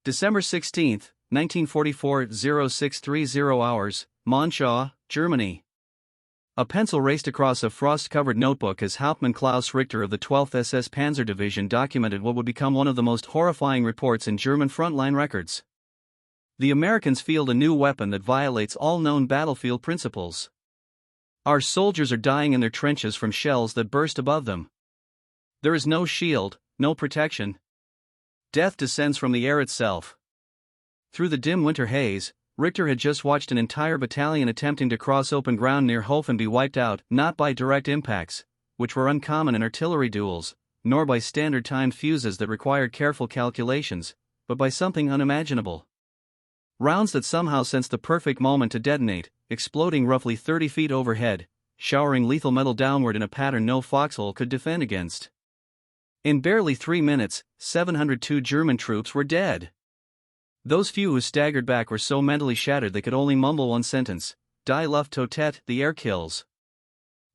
December 16, 1944, 0630 hours, Monschau, Germany. A pencil raced across a frost-covered notebook as Hauptmann Klaus Richter of the 12th SS Panzer Division documented what would become one of the most horrifying reports in German frontline records. The Americans field a new weapon that violates all known battlefield principles. Our soldiers are dying in their trenches from shells that burst above them. There is no shield, no protection. Death descends from the air itself. Through the dim winter haze, Richter had just watched an entire battalion attempting to cross open ground near Hofen be wiped out, not by direct impacts, which were uncommon in artillery duels, nor by standard timed fuses that required careful calculations, but by something unimaginable. Rounds that somehow sensed the perfect moment to detonate, exploding roughly 30 feet overhead, showering lethal metal downward in a pattern no foxhole could defend against. In barely 3 minutes, 702 German troops were dead. Those few who staggered back were so mentally shattered they could only mumble one sentence: Die Luft tötet, the air kills.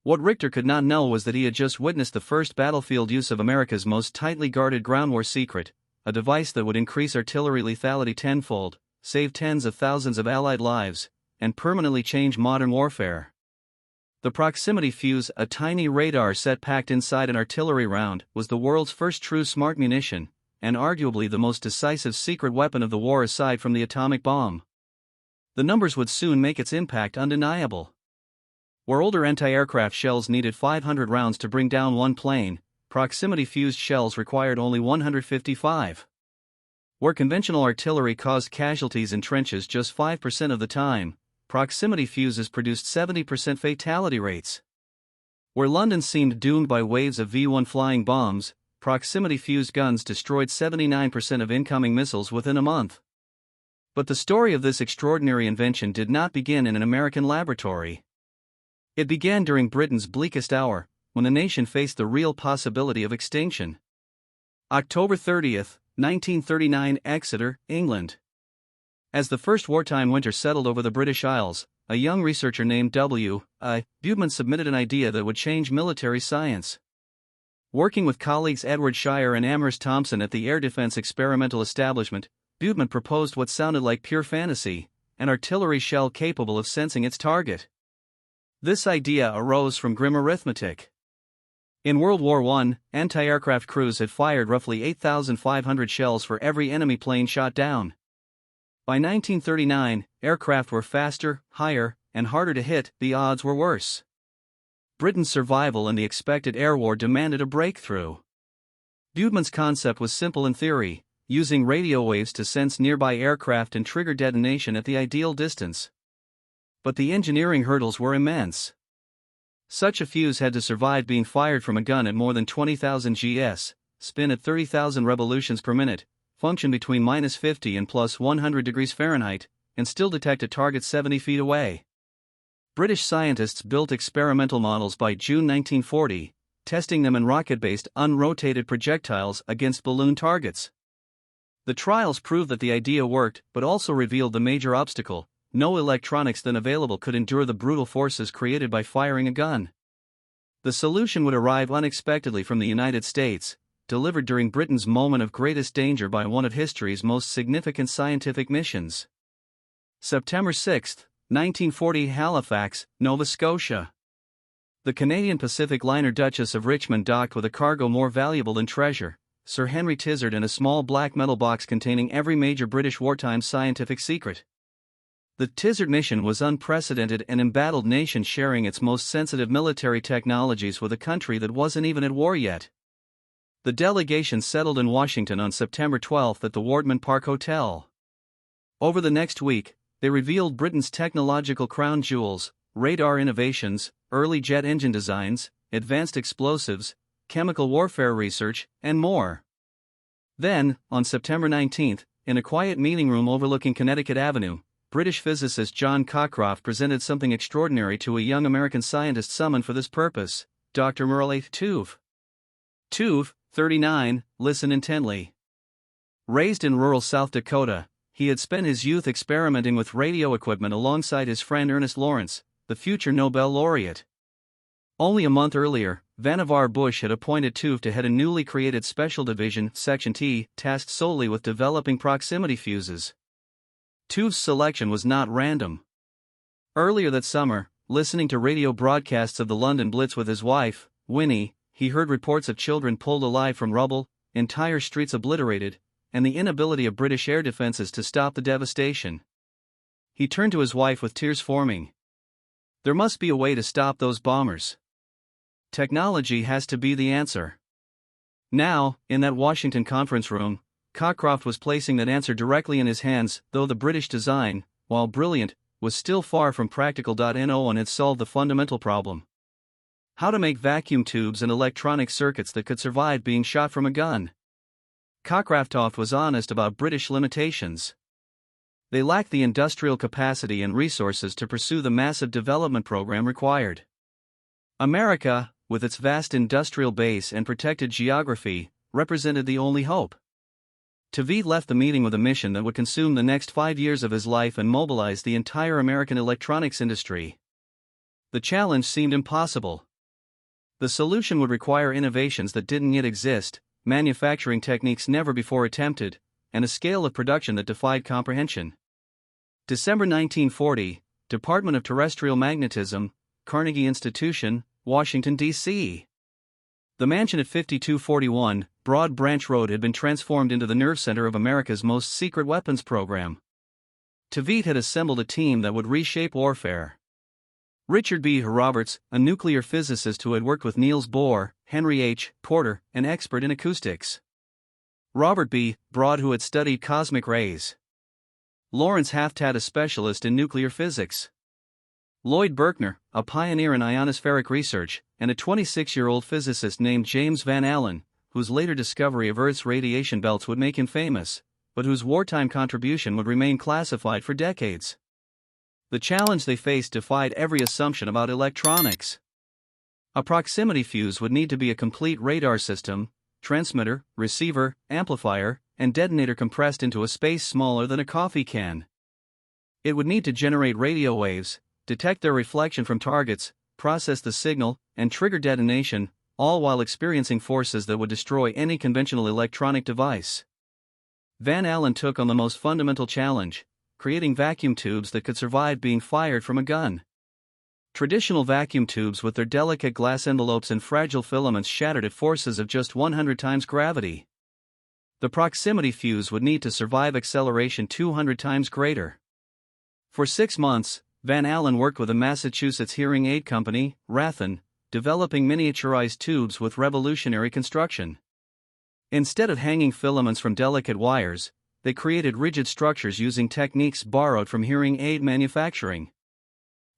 What Richter could not know was that he had just witnessed the first battlefield use of America's most tightly guarded ground war secret, a device that would increase artillery lethality tenfold, save tens of thousands of Allied lives, and permanently change modern warfare. The proximity fuse, a tiny radar set packed inside an artillery round, was the world's first true smart munition, and arguably the most decisive secret weapon of the war aside from the atomic bomb. The numbers would soon make its impact undeniable. Where older anti-aircraft shells needed 500 rounds to bring down one plane, proximity-fused shells required only 155. Where conventional artillery caused casualties in trenches just 5% of the time, proximity fuses produced 70% fatality rates. Where London seemed doomed by waves of V-1 flying bombs, proximity-fused guns destroyed 79% of incoming missiles within a month. But the story of this extraordinary invention did not begin in an American laboratory. It began during Britain's bleakest hour, when the nation faced the real possibility of extinction. October 30, 1939, Exeter, England. As the first wartime winter settled over the British Isles, a young researcher named WWII Budman submitted an idea that would change military science. Working with colleagues Edward Shire and Amherst Thompson at the Air Defense Experimental Establishment, Budman proposed what sounded like pure fantasy: an artillery shell capable of sensing its target. This idea arose from grim arithmetic. In World War I, anti-aircraft crews had fired roughly 8,500 shells for every enemy plane shot down. By 1939, aircraft were faster, higher, and harder to hit. The odds were worse. Britain's survival in the expected air war demanded a breakthrough. Budman's concept was simple in theory: using radio waves to sense nearby aircraft and trigger detonation at the ideal distance. But the engineering hurdles were immense. Such a fuse had to survive being fired from a gun at more than 20,000 gs, spin at 30,000 revolutions per minute, function between -50 and +100 degrees Fahrenheit, and still detect a target 70 feet away. British scientists built experimental models by June 1940, testing them in rocket-based, unrotated projectiles against balloon targets. The trials proved that the idea worked, but also revealed the major obstacle: no electronics then available could endure the brutal forces created by firing a gun. The solution would arrive unexpectedly from the United States, delivered during Britain's moment of greatest danger by one of history's most significant scientific missions. September 6, 1940, Halifax, Nova Scotia. The Canadian Pacific liner Duchess of Richmond docked with a cargo more valuable than treasure: Sir Henry Tizard and a small black metal box containing every major British wartime scientific secret. The Tizard mission was unprecedented, an embattled nation sharing its most sensitive military technologies with a country that wasn't even at war yet. The delegation settled in Washington on September 12 at the Wardman Park Hotel. Over the next week, they revealed Britain's technological crown jewels: radar innovations, early jet engine designs, advanced explosives, chemical warfare research, and more. Then, on September 19, in a quiet meeting room overlooking Connecticut Avenue, British physicist John Cockcroft presented something extraordinary to a young American scientist summoned for this purpose: Dr. Murray Tuve. Tuve, 39, listen intently. Raised in rural South Dakota, he had spent his youth experimenting with radio equipment alongside his friend Ernest Lawrence, the future Nobel laureate. Only a month earlier, Vannevar Bush had appointed Tuve to head a newly created special division, Section T, tasked solely with developing proximity fuses. Tuve's selection was not random. Earlier that summer, listening to radio broadcasts of the London Blitz with his wife, Winnie, he heard reports of children pulled alive from rubble, entire streets obliterated, and the inability of British air defences to stop the devastation. He turned to his wife with tears forming. There must be a way to stop those bombers. Technology has to be the answer. Now, in that Washington conference room, Cockcroft was placing that answer directly in his hands, though the British design, while brilliant, was still far from practical. No one had solved the fundamental problem. How to make vacuum tubes and electronic circuits that could survive being shot from a gun. Cockcroft was honest about British limitations. They lacked the industrial capacity and resources to pursue the massive development program required. America, with its vast industrial base and protected geography, represented the only hope. Tvedt left the meeting with a mission that would consume the next 5 years of his life and mobilize the entire American electronics industry. The challenge seemed impossible. The solution would require innovations that didn't yet exist, manufacturing techniques never before attempted, and a scale of production that defied comprehension. December 1940, Department of Terrestrial Magnetism, Carnegie Institution, Washington, D.C. The mansion at 5241 Broad Branch Road had been transformed into the nerve center of America's most secret weapons program. Tvedt had assembled a team that would reshape warfare. Richard B. Roberts, a nuclear physicist who had worked with Niels Bohr, Henry H. Porter, an expert in acoustics. Robert B. Broad, who had studied cosmic rays. Lawrence Haftat, a specialist in nuclear physics. Lloyd Berkner, a pioneer in ionospheric research, and a 26-year-old physicist named James Van Allen, whose later discovery of Earth's radiation belts would make him famous, but whose wartime contribution would remain classified for decades. The challenge they faced defied every assumption about electronics. A proximity fuse would need to be a complete radar system, transmitter, receiver, amplifier, and detonator compressed into a space smaller than a coffee can. It would need to generate radio waves, detect their reflection from targets, process the signal, and trigger detonation, all while experiencing forces that would destroy any conventional electronic device. Van Allen took on the most fundamental challenge, creating vacuum tubes that could survive being fired from a gun. Traditional vacuum tubes with their delicate glass envelopes and fragile filaments shattered at forces of just 100 times gravity. The proximity fuse would need to survive acceleration 200 times greater. For 6 months, Van Allen worked with a Massachusetts hearing aid company, Rathen, developing miniaturized tubes with revolutionary construction. Instead of hanging filaments from delicate wires, they created rigid structures using techniques borrowed from hearing aid manufacturing.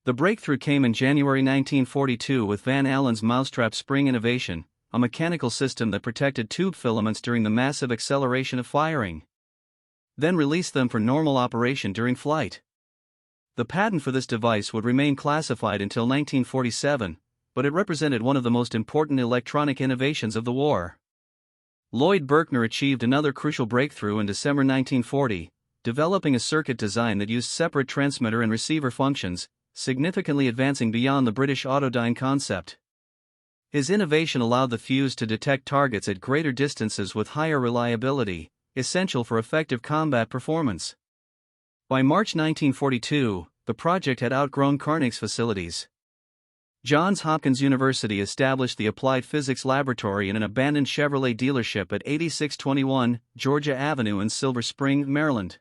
The breakthrough came in January 1942 with Van Allen's mousetrap spring innovation, a mechanical system that protected tube filaments during the massive acceleration of firing, then released them for normal operation during flight. The patent for this device would remain classified until 1947, but it represented one of the most important electronic innovations of the war. Lloyd Berkner achieved another crucial breakthrough in December 1940, developing a circuit design that used separate transmitter and receiver functions, significantly advancing beyond the British autodyne concept. His innovation allowed the fuse to detect targets at greater distances with higher reliability, essential for effective combat performance. By March 1942, the project had outgrown Carnegie's facilities. Johns Hopkins University established the Applied Physics Laboratory in an abandoned Chevrolet dealership at 8621 Georgia Avenue in Silver Spring, Maryland.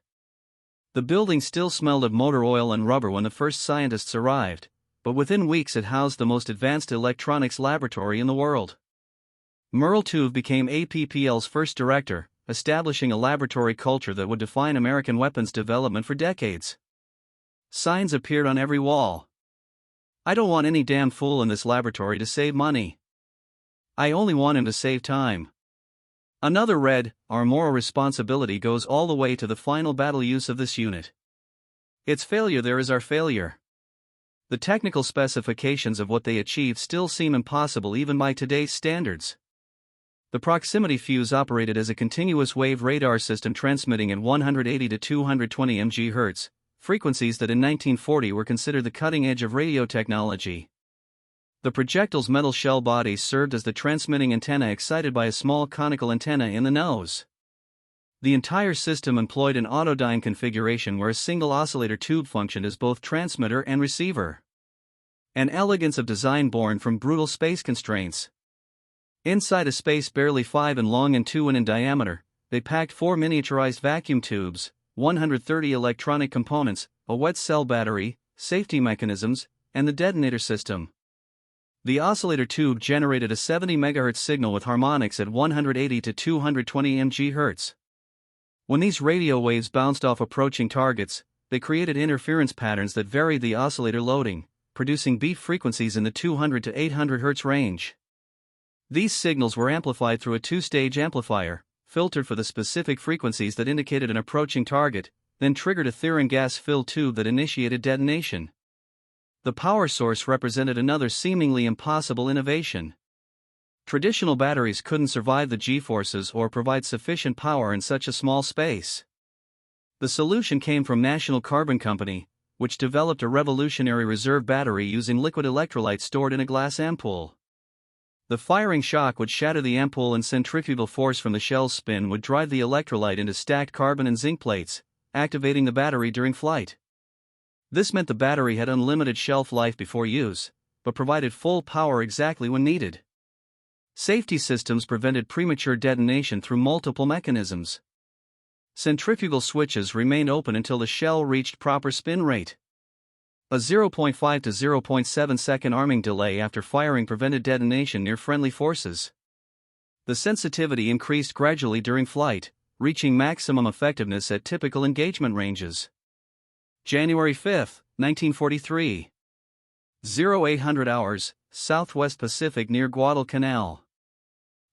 The building still smelled of motor oil and rubber when the first scientists arrived, but within weeks it housed the most advanced electronics laboratory in the world. Merle Tuve became APPL's first director, establishing a laboratory culture that would define American weapons development for decades. Signs appeared on every wall. "I don't want any damn fool in this laboratory to save money. I only want him to save time." Another read, "Our moral responsibility goes all the way to the final battle use of this unit. Its failure there is our failure." The technical specifications of what they achieved still seem impossible even by today's standards. The proximity fuse operated as a continuous wave radar system transmitting at 180 to 220 MHz, frequencies that in 1940 were considered the cutting edge of radio technology. The projectile's metal shell body served as the transmitting antenna excited by a small conical antenna in the nose. The entire system employed an autodyne configuration where a single oscillator tube functioned as both transmitter and receiver. An elegance of design born from brutal space constraints. Inside a space barely 5 in long and 2 in diameter, they packed 4 miniaturized vacuum tubes, 130 electronic components, a wet cell battery, safety mechanisms, and the detonator system. The oscillator tube generated a 70 MHz signal with harmonics at 180 to 220 MHz. When these radio waves bounced off approaching targets, they created interference patterns that varied the oscillator loading, producing beat frequencies in the 200 to 800 Hz range. These signals were amplified through a two-stage amplifier, filtered for the specific frequencies that indicated an approaching target, then triggered a Theron gas-filled tube that initiated detonation. The power source represented another seemingly impossible innovation. Traditional batteries couldn't survive the G-forces or provide sufficient power in such a small space. The solution came from National Carbon Company, which developed a revolutionary reserve battery using liquid electrolyte stored in a glass ampoule. The firing shock would shatter the ampoule and centrifugal force from the shell's spin would drive the electrolyte into stacked carbon and zinc plates, activating the battery during flight. This meant the battery had unlimited shelf life before use, but provided full power exactly when needed. Safety systems prevented premature detonation through multiple mechanisms. Centrifugal switches remained open until the shell reached proper spin rate. A 0.5 to 0.7 second arming delay after firing prevented detonation near friendly forces. The sensitivity increased gradually during flight, reaching maximum effectiveness at typical engagement ranges. January 5, 1943. 0800 hours, Southwest Pacific near Guadalcanal.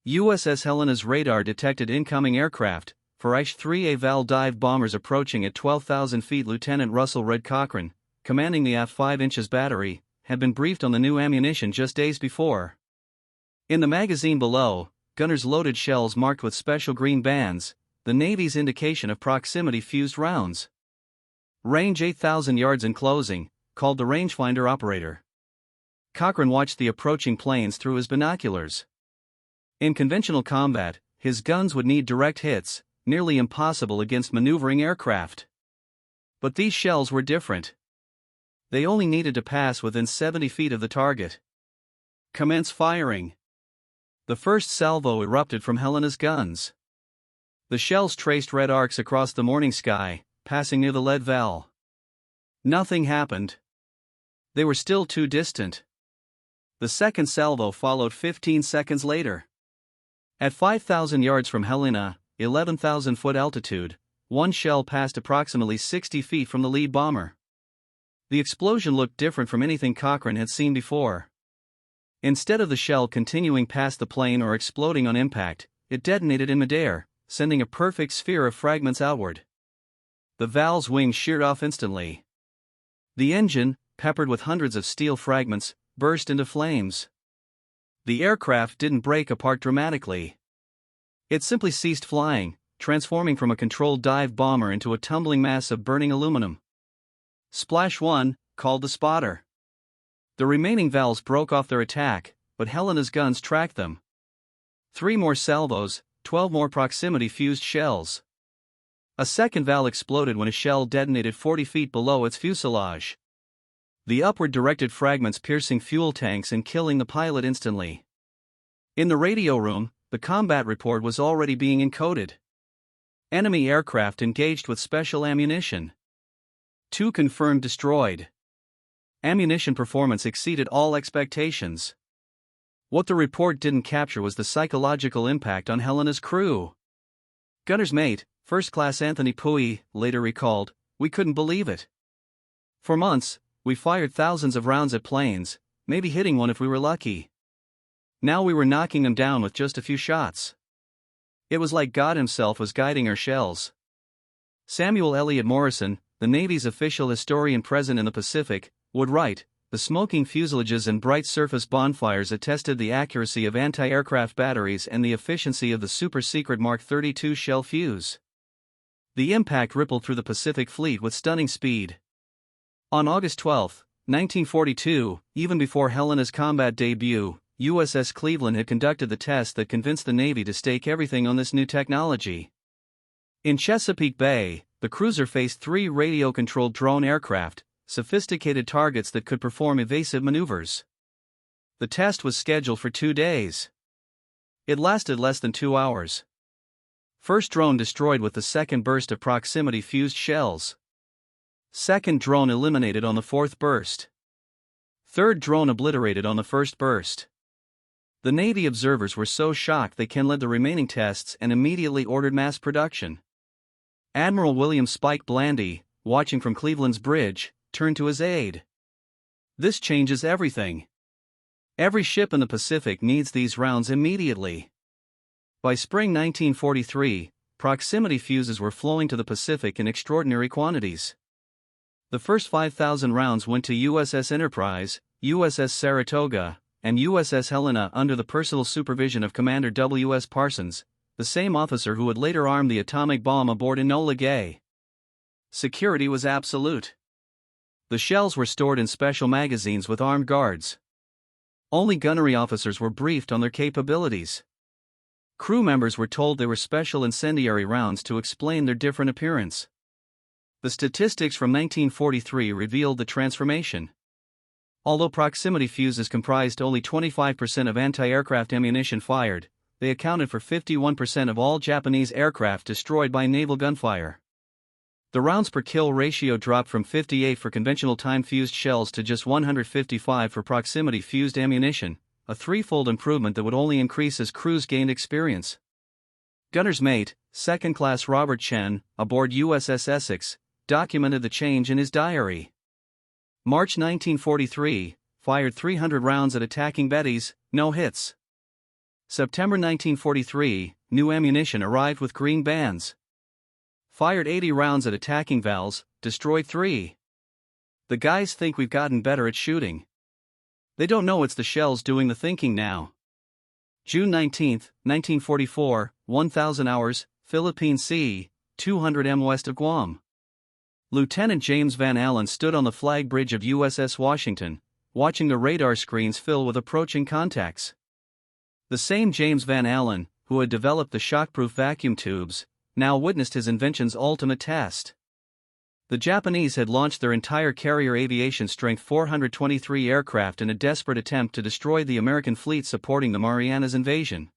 USS Helena's radar detected incoming aircraft, Fortifications 3A Val dive bombers approaching at 12,000 feet. Lieutenant Russell Red Cochran, commanding the aft 5 inches battery, had been briefed on the new ammunition just days before. In the magazine below, gunners loaded shells marked with special green bands, the Navy's indication of proximity fused rounds. Range 8,000 yards in closing, called the rangefinder operator. Cochran watched the approaching planes through his binoculars. In conventional combat, his guns would need direct hits, nearly impossible against maneuvering aircraft. But these shells were different. They only needed to pass within 70 feet of the target. Commence firing. The first salvo erupted from Helena's guns. The shells traced red arcs across the morning sky, passing near the lead val. Nothing happened. They were still too distant. The second salvo followed 15 seconds later. At 5,000 yards from Helena, 11,000 foot altitude, one shell passed approximately 60 feet from the lead bomber. The explosion looked different from anything Cochran had seen before. Instead of the shell continuing past the plane or exploding on impact, it detonated in midair, sending a perfect sphere of fragments outward. The valve's wings sheared off instantly. The engine, peppered with hundreds of steel fragments, burst into flames. The aircraft didn't break apart dramatically. It simply ceased flying, transforming from a controlled dive bomber into a tumbling mass of burning aluminum. Splash 1, called the spotter. The remaining valves broke off their attack, but Helena's guns tracked them. 3 more salvos, 12 more proximity-fused shells. A second valve exploded when a shell detonated 40 feet below its fuselage. The upward-directed fragments piercing fuel tanks and killing the pilot instantly. In the radio room, the combat report was already being encoded. Enemy aircraft engaged with special ammunition. 2 confirmed destroyed. Ammunition performance exceeded all expectations. What the report didn't capture was the psychological impact on Helena's crew. Gunner's mate, First Class Anthony Puy, later recalled, "We couldn't believe it. For months, we fired thousands of rounds at planes, maybe hitting one if we were lucky. Now we were knocking them down with just a few shots. It was like God himself was guiding our shells." Samuel Eliot Morrison, the Navy's official historian present in the Pacific, would write, "The smoking fuselages and bright surface bonfires attested the accuracy of anti-aircraft batteries and the efficiency of the super-secret Mark 32 shell fuse. The impact rippled through the Pacific Fleet with stunning speed. On August 12, 1942, even before Helena's combat debut, USS Cleveland had conducted the test that convinced the Navy to stake everything on this new technology. In Chesapeake Bay, the cruiser faced 3 radio-controlled drone aircraft, sophisticated targets that could perform evasive maneuvers. The test was scheduled for 2 days. It lasted less than 2 hours. First drone destroyed with the second burst of proximity-fused shells. Second drone eliminated on the 4th burst. Third drone obliterated on the 1st burst. The Navy observers were so shocked they canceled the remaining tests and immediately ordered mass production. Admiral William Spike Blandy, watching from Cleveland's bridge, turned to his aide. "This changes everything. Every ship in the Pacific needs these rounds immediately." By spring 1943, proximity fuses were flowing to the Pacific in extraordinary quantities. The first 5,000 rounds went to USS Enterprise, USS Saratoga, and USS Helena under the personal supervision of Commander W.S. Parsons, the same officer who would later arm the atomic bomb aboard Enola Gay. Security was absolute. The shells were stored in special magazines with armed guards. Only gunnery officers were briefed on their capabilities. Crew members were told they were special incendiary rounds to explain their different appearance. The statistics from 1943 revealed the transformation. Although proximity fuses comprised only 25% of anti-aircraft ammunition fired, they accounted for 51% of all Japanese aircraft destroyed by naval gunfire. The rounds per kill ratio dropped from 58 for conventional time-fused shells to just 155 for proximity-fused ammunition, a threefold improvement that would only increase as crews gained experience. Gunner's mate, 2nd Class Robert Chen, aboard USS Essex, documented the change in his diary. March 1943, fired 300 rounds at attacking Bettys, no hits. September 1943, new ammunition arrived with green bands. Fired 80 rounds at attacking Vals, destroyed 3. The guys think we've gotten better at shooting. They don't know it's the shells doing the thinking now. June 19, 1944, 1,000 hours, Philippine Sea, 200 m west of Guam. Lieutenant James Van Allen stood on the flag bridge of USS Washington, watching the radar screens fill with approaching contacts. The same James Van Allen, who had developed the shockproof vacuum tubes, now witnessed his invention's ultimate test. The Japanese had launched their entire carrier aviation strength 423 aircraft in a desperate attempt to destroy the American fleet supporting the Marianas invasion.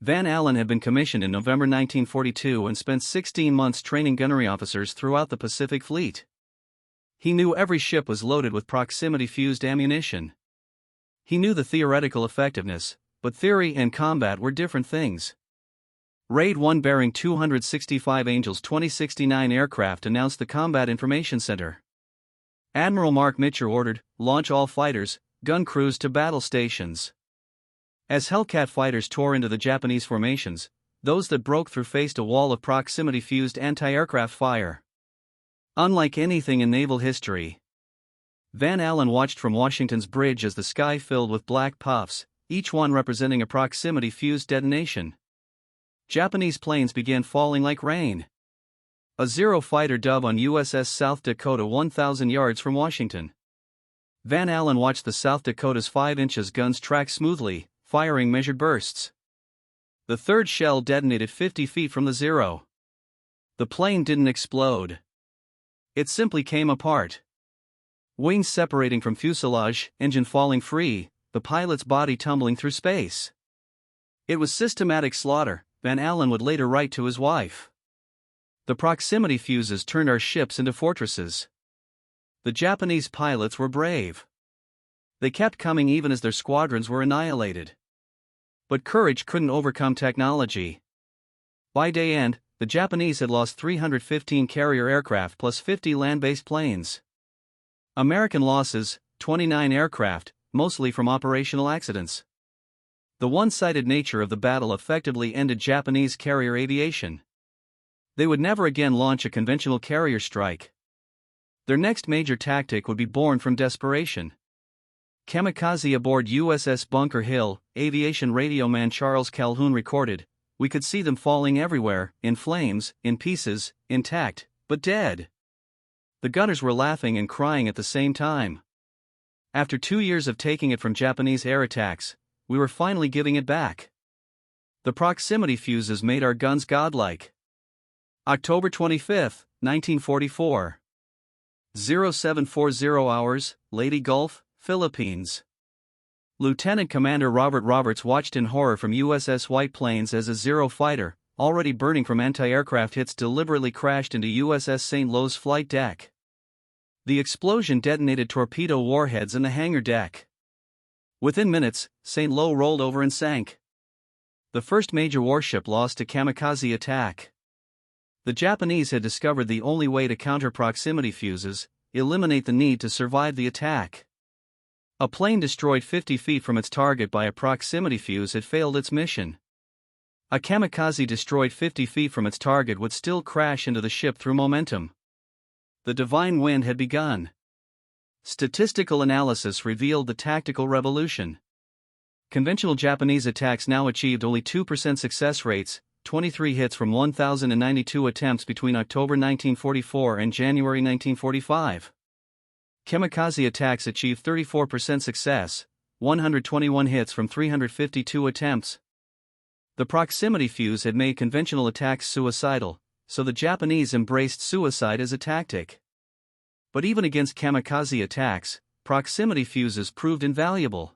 Van Allen had been commissioned in November 1942 and spent 16 months training gunnery officers throughout the Pacific Fleet. He knew every ship was loaded with proximity-fused ammunition. He knew the theoretical effectiveness, but theory and combat were different things. Raid 1 bearing 265 Angels 2069 aircraft announced the Combat Information Center. Admiral Mark Mitcher ordered, "Launch all fighters, gun crews to battle stations." As Hellcat fighters tore into the Japanese formations, those that broke through faced a wall of proximity-fused anti-aircraft fire. Unlike anything in naval history, Van Allen watched from Washington's bridge as the sky filled with black puffs, each one representing a proximity-fused detonation. Japanese planes began falling like rain. A Zero fighter dove on USS South Dakota 1,000 yards from Washington. Van Allen watched the South Dakota's 5-inch guns track smoothly, firing measured bursts. The third shell detonated 50 feet from the Zero. The plane didn't explode. It simply came apart. Wings separating from fuselage, engine falling free, the pilot's body tumbling through space. It was systematic slaughter, Van Allen would later write to his wife. The proximity fuses turned our ships into fortresses. The Japanese pilots were brave. They kept coming even as their squadrons were annihilated. But courage couldn't overcome technology. By day end, the Japanese had lost 315 carrier aircraft plus 50 land-based planes. American losses, 29 aircraft, mostly from operational accidents. The one-sided nature of the battle effectively ended Japanese carrier aviation. They would never again launch a conventional carrier strike. Their next major tactic would be born from desperation. Kamikaze aboard USS Bunker Hill, aviation radio man Charles Calhoun recorded, "We could see them falling everywhere, in flames, in pieces, intact, but dead." The gunners were laughing and crying at the same time. After 2 years of taking it from Japanese air attacks, we were finally giving it back. The proximity fuses made our guns godlike. October 25, 1944. 0740 hours, Leyte Gulf, Philippines. Lieutenant Commander Robert Roberts watched in horror from USS White Plains as a Zero fighter, already burning from anti-aircraft hits, deliberately crashed into USS St. Louis flight deck. The explosion detonated torpedo warheads in the hangar deck. Within minutes, St. Louis rolled over and sank. The first major warship lost to kamikaze attack. The Japanese had discovered the only way to counter proximity fuses: eliminate the need to survive the attack. A plane destroyed 50 feet from its target by a proximity fuse had failed its mission. A kamikaze destroyed 50 feet from its target would still crash into the ship through momentum. The divine wind had begun. Statistical analysis revealed the tactical revolution. Conventional Japanese attacks now achieved only 2% success rates, 23 hits from 1,092 attempts between October 1944 and January 1945. Kamikaze attacks achieved 34% success, 121 hits from 352 attempts. The proximity fuse had made conventional attacks suicidal, so the Japanese embraced suicide as a tactic. But even against kamikaze attacks, proximity fuses proved invaluable.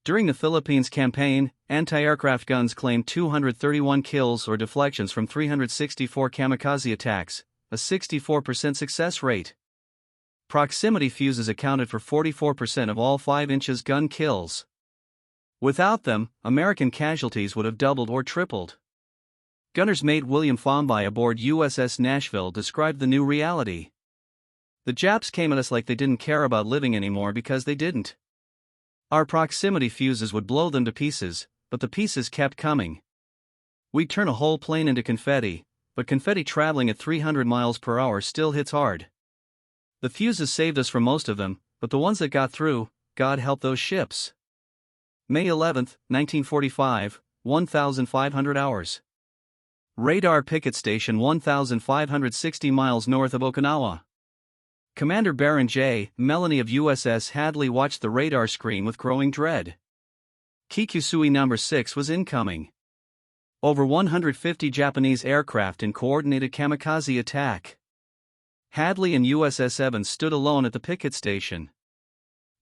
During the Philippines campaign, anti-aircraft guns claimed 231 kills or deflections from 364 kamikaze attacks, a 64% success rate. Proximity fuses accounted for 44% of all 5 inches gun kills. Without them, American casualties would have doubled or tripled. Gunner's mate William Fomby aboard USS Nashville described the new reality. The Japs came at us like they didn't care about living anymore, because they didn't. Our proximity fuses would blow them to pieces, but the pieces kept coming. We'd turn a whole plane into confetti, but confetti traveling at 300 miles per hour still hits hard. The fuses saved us from most of them, but the ones that got through, God help those ships. May 11, 1945, 1,500 hours. Radar picket station 1,560 miles north of Okinawa. Commander Baron J. Melanie of USS Hadley watched the radar screen with growing dread. Kikusui No. 6 was incoming. Over 150 Japanese aircraft in coordinated kamikaze attack. Hadley and USS Evans stood alone at the picket station.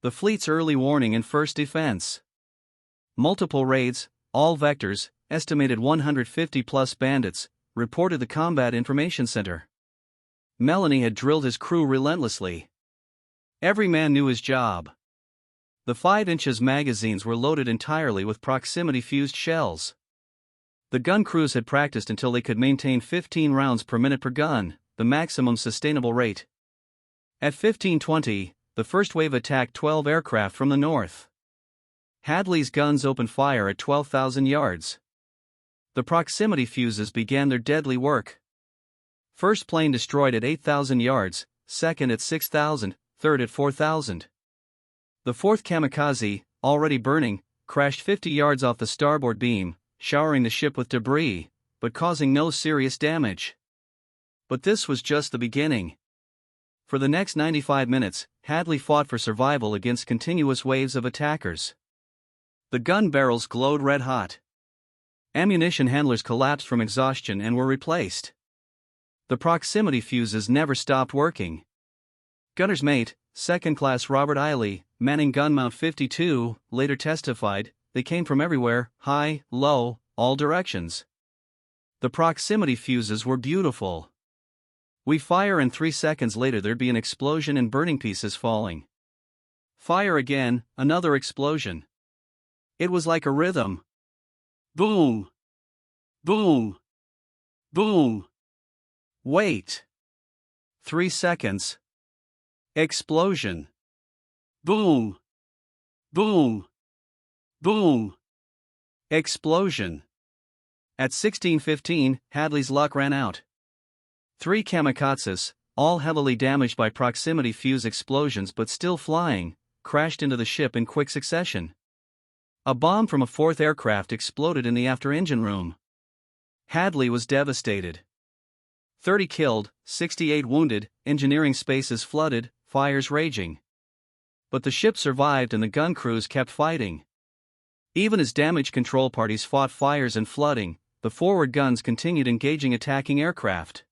The fleet's early warning and first defense. Multiple raids, all vectors, estimated 150-plus bandits, reported the Combat Information Center. Melanie had drilled his crew relentlessly. Every man knew his job. The 5 inches magazines were loaded entirely with proximity-fused shells. The gun crews had practiced until they could maintain 15 rounds per minute per gun, the maximum sustainable rate. At 15:20, the first wave attacked 12 aircraft from the north. Hadley's guns opened fire at 12,000 yards. The proximity fuses began their deadly work. First plane destroyed at 8,000 yards, second at 6,000, third at 4,000. The fourth kamikaze, already burning, crashed 50 yards off the starboard beam, showering the ship with debris, but causing no serious damage. But this was just the beginning. For the next 95 minutes, Hadley fought for survival against continuous waves of attackers. The gun barrels glowed red hot. Ammunition handlers collapsed from exhaustion and were replaced. The proximity fuses never stopped working. Gunner's mate, 2nd Class Robert Eiley, manning gun mount 52, later testified, "They came from everywhere, high, low, all directions. The proximity fuses were beautiful. We fire and 3 seconds later there'd be an explosion and burning pieces falling. Fire again, another explosion. It was like a rhythm. Boom! Boom! Boom! Wait. 3 seconds. Explosion. Boom! Boom! Boom! Explosion. At 16:15, Hadley's luck ran out. 3 kamikazes, all heavily damaged by proximity fuse explosions but still flying, crashed into the ship in quick succession. A bomb from a 4th aircraft exploded in the after-engine room. Hadley was devastated. 30 killed, 68 wounded, engineering spaces flooded, fires raging. But the ship survived and the gun crews kept fighting. Even as damage control parties fought fires and flooding, the forward guns continued engaging attacking aircraft.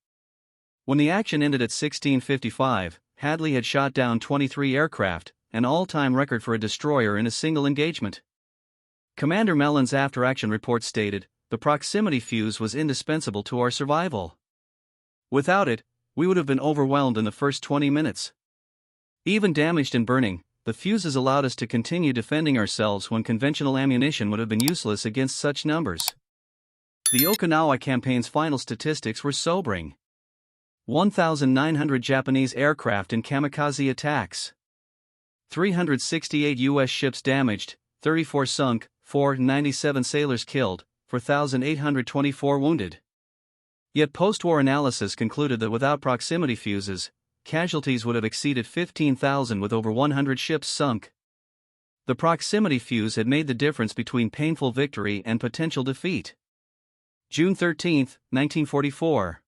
When the action ended at 16:55, Hadley had shot down 23 aircraft, an all-time record for a destroyer in a single engagement. Commander Mellon's after-action report stated, "The proximity fuse was indispensable to our survival. Without it, we would have been overwhelmed in the first 20 minutes. Even damaged and burning, the fuses allowed us to continue defending ourselves when conventional ammunition would have been useless against such numbers." The Okinawa campaign's final statistics were sobering. 1,900 Japanese aircraft in kamikaze attacks. 368 U.S. ships damaged, 34 sunk, 497 sailors killed, 4,824 wounded. Yet post-war analysis concluded that without proximity fuses, casualties would have exceeded 15,000 with over 100 ships sunk. The proximity fuse had made the difference between painful victory and potential defeat. June 13, 1944.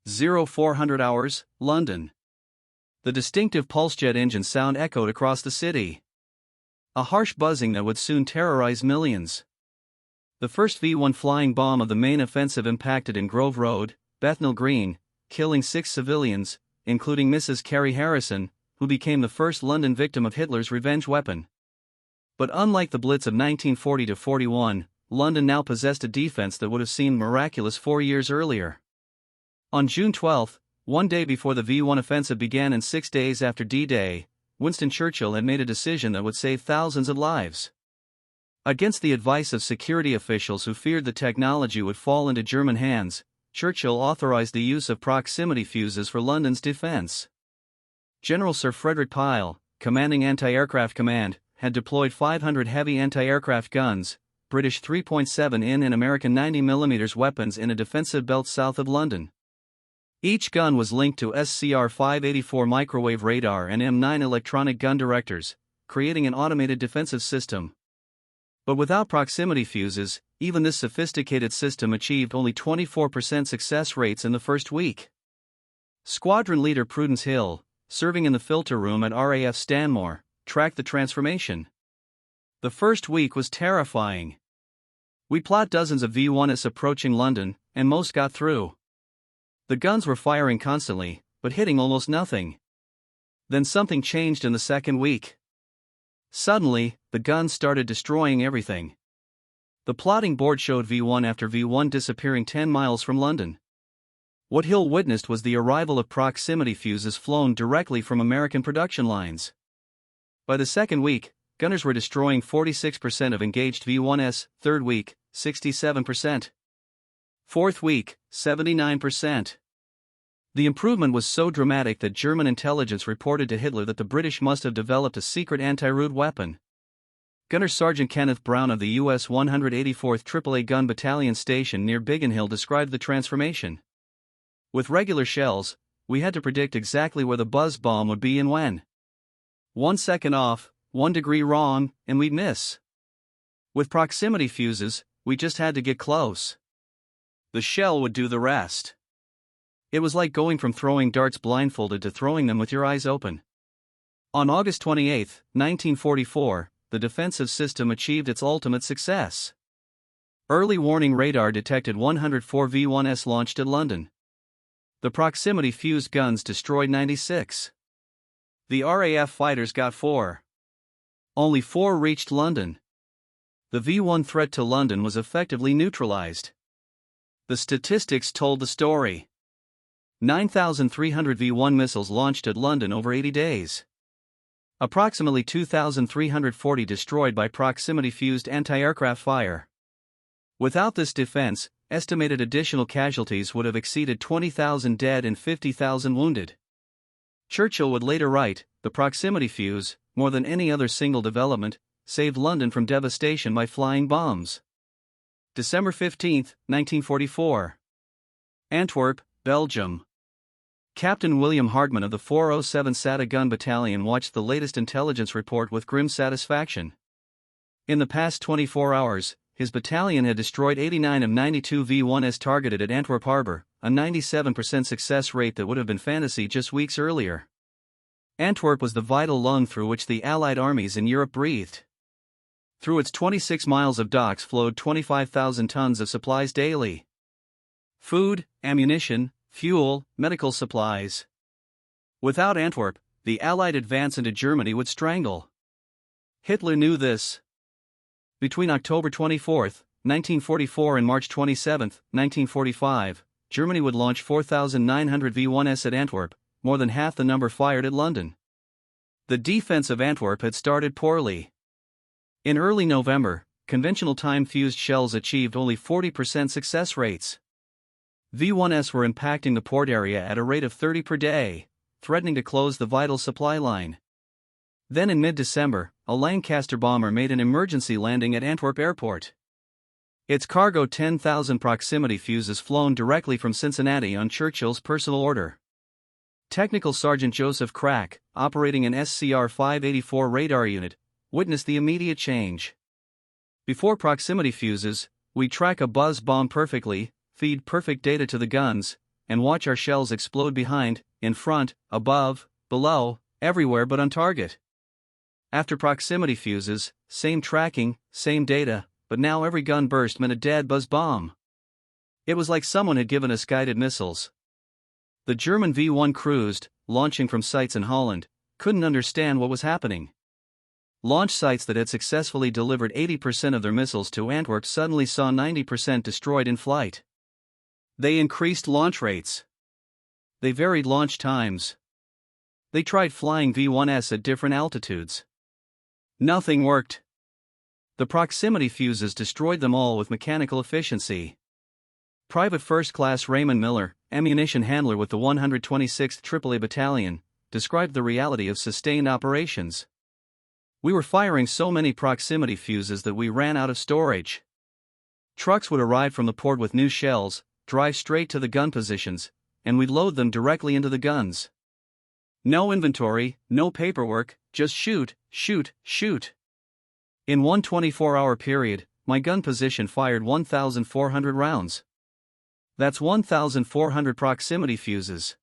0400 hours, London. The distinctive pulse-jet engine sound echoed across the city. A harsh buzzing that would soon terrorize millions. The first V-1 flying bomb of the main offensive impacted in Grove Road, Bethnal Green, killing 6 civilians, including Mrs. Carrie Harrison, who became the first London victim of Hitler's revenge weapon. But unlike the Blitz of 1940-41, London now possessed a defense that would have seemed miraculous 4 years earlier. On June 12, one day before the V-1 offensive began and 6 days after D-Day, Winston Churchill had made a decision that would save thousands of lives. Against the advice of security officials who feared the technology would fall into German hands, Churchill authorized the use of proximity fuses for London's defense. General Sir Frederick Pyle, commanding Anti-Aircraft Command, had deployed 500 heavy anti-aircraft guns, British 3.7-in and American 90mm weapons in a defensive belt south of London. Each gun was linked to SCR-584 microwave radar and M9 electronic gun directors, creating an automated defensive system. But without proximity fuses, even this sophisticated system achieved only 24% success rates in the first week. Squadron leader Prudence Hill, serving in the filter room at RAF Stanmore, tracked the transformation. The first week was terrifying. "We plot dozens of V-1s approaching London, and most got through. The guns were firing constantly, but hitting almost nothing. Then something changed in the second week. Suddenly, the guns started destroying everything. The plotting board showed V-1 after V-1 disappearing 10 miles from London. What Hill witnessed was the arrival of proximity fuses flown directly from American production lines. By the second week, gunners were destroying 46% of engaged V-1s, third week, 67%. Fourth week, 79%. The improvement was so dramatic that German intelligence reported to Hitler that the British must have developed a secret anti-root weapon. Gunner Sergeant Kenneth Brown of the U.S. 184th AAA Gun Battalion station near Biggin Hill described the transformation. "With regular shells, we had to predict exactly where the buzz bomb would be and when. 1 second off, 1 degree wrong, and we'd miss. With proximity fuses, we just had to get close. The shell would do the rest." It was like going from throwing darts blindfolded to throwing them with your eyes open. On August 28, 1944, the defensive system achieved its ultimate success. Early warning radar detected 104 V-1s launched at London. The proximity fused guns destroyed 96. The RAF fighters got 4. Only 4 reached London. The V-1 threat to London was effectively neutralized. The statistics told the story. 9,300 V-1 missiles launched at London over 80 days. Approximately 2,340 destroyed by proximity-fused anti-aircraft fire. Without this defense, estimated additional casualties would have exceeded 20,000 dead and 50,000 wounded. Churchill would later write, "The proximity fuse, more than any other single development, saved London from devastation by flying bombs." December 15, 1944. Antwerp, Belgium. Captain William Hardman of the 407 SATA Gun Battalion watched the latest intelligence report with grim satisfaction. In the past 24 hours, his battalion had destroyed 89 of 92 V-1s targeted at Antwerp Harbor, a 97% success rate that would have been fantasy just weeks earlier. Antwerp was the vital lung through which the Allied armies in Europe breathed. Through its 26 miles of docks flowed 25,000 tons of supplies daily. Food, ammunition, fuel, medical supplies. Without Antwerp, the Allied advance into Germany would strangle. Hitler knew this. Between October 24, 1944 and March 27, 1945, Germany would launch 4,900 V1s at Antwerp, more than half the number fired at London. The defense of Antwerp had started poorly. In early November, conventional time-fused shells achieved only 40% success rates. V1s were impacting the port area at a rate of 30 per day, threatening to close the vital supply line. Then in mid-December, a Lancaster bomber made an emergency landing at Antwerp Airport. Its cargo 10,000 proximity fuses flown directly from Cincinnati on Churchill's personal order. Technical Sergeant Joseph Crack, operating an SCR 584 radar unit, witnessed the immediate change. Before proximity fuses, we track a buzz bomb perfectly, feed perfect data to the guns, and watch our shells explode behind, in front, above, below, everywhere but on target. After proximity fuses, same tracking, same data, but now every gun burst meant a dead buzz bomb. It was like someone had given us guided missiles. The German V1 cruised, launching from sites in Holland, couldn't understand what was happening. Launch sites that had successfully delivered 80% of their missiles to Antwerp suddenly saw 90% destroyed in flight. They increased launch rates. They varied launch times. They tried flying V1s at different altitudes. Nothing worked. The proximity fuses destroyed them all with mechanical efficiency. Private First Class Raymond Miller, ammunition handler with the 126th AAA Battalion, described the reality of sustained operations. We were firing so many proximity fuses that we ran out of storage. Trucks would arrive from the port with new shells, drive straight to the gun positions, and we'd load them directly into the guns. No inventory, no paperwork, just shoot, shoot, shoot. In one 24-hour period, my gun position fired 1,400 rounds. That's 1,400 proximity fuses.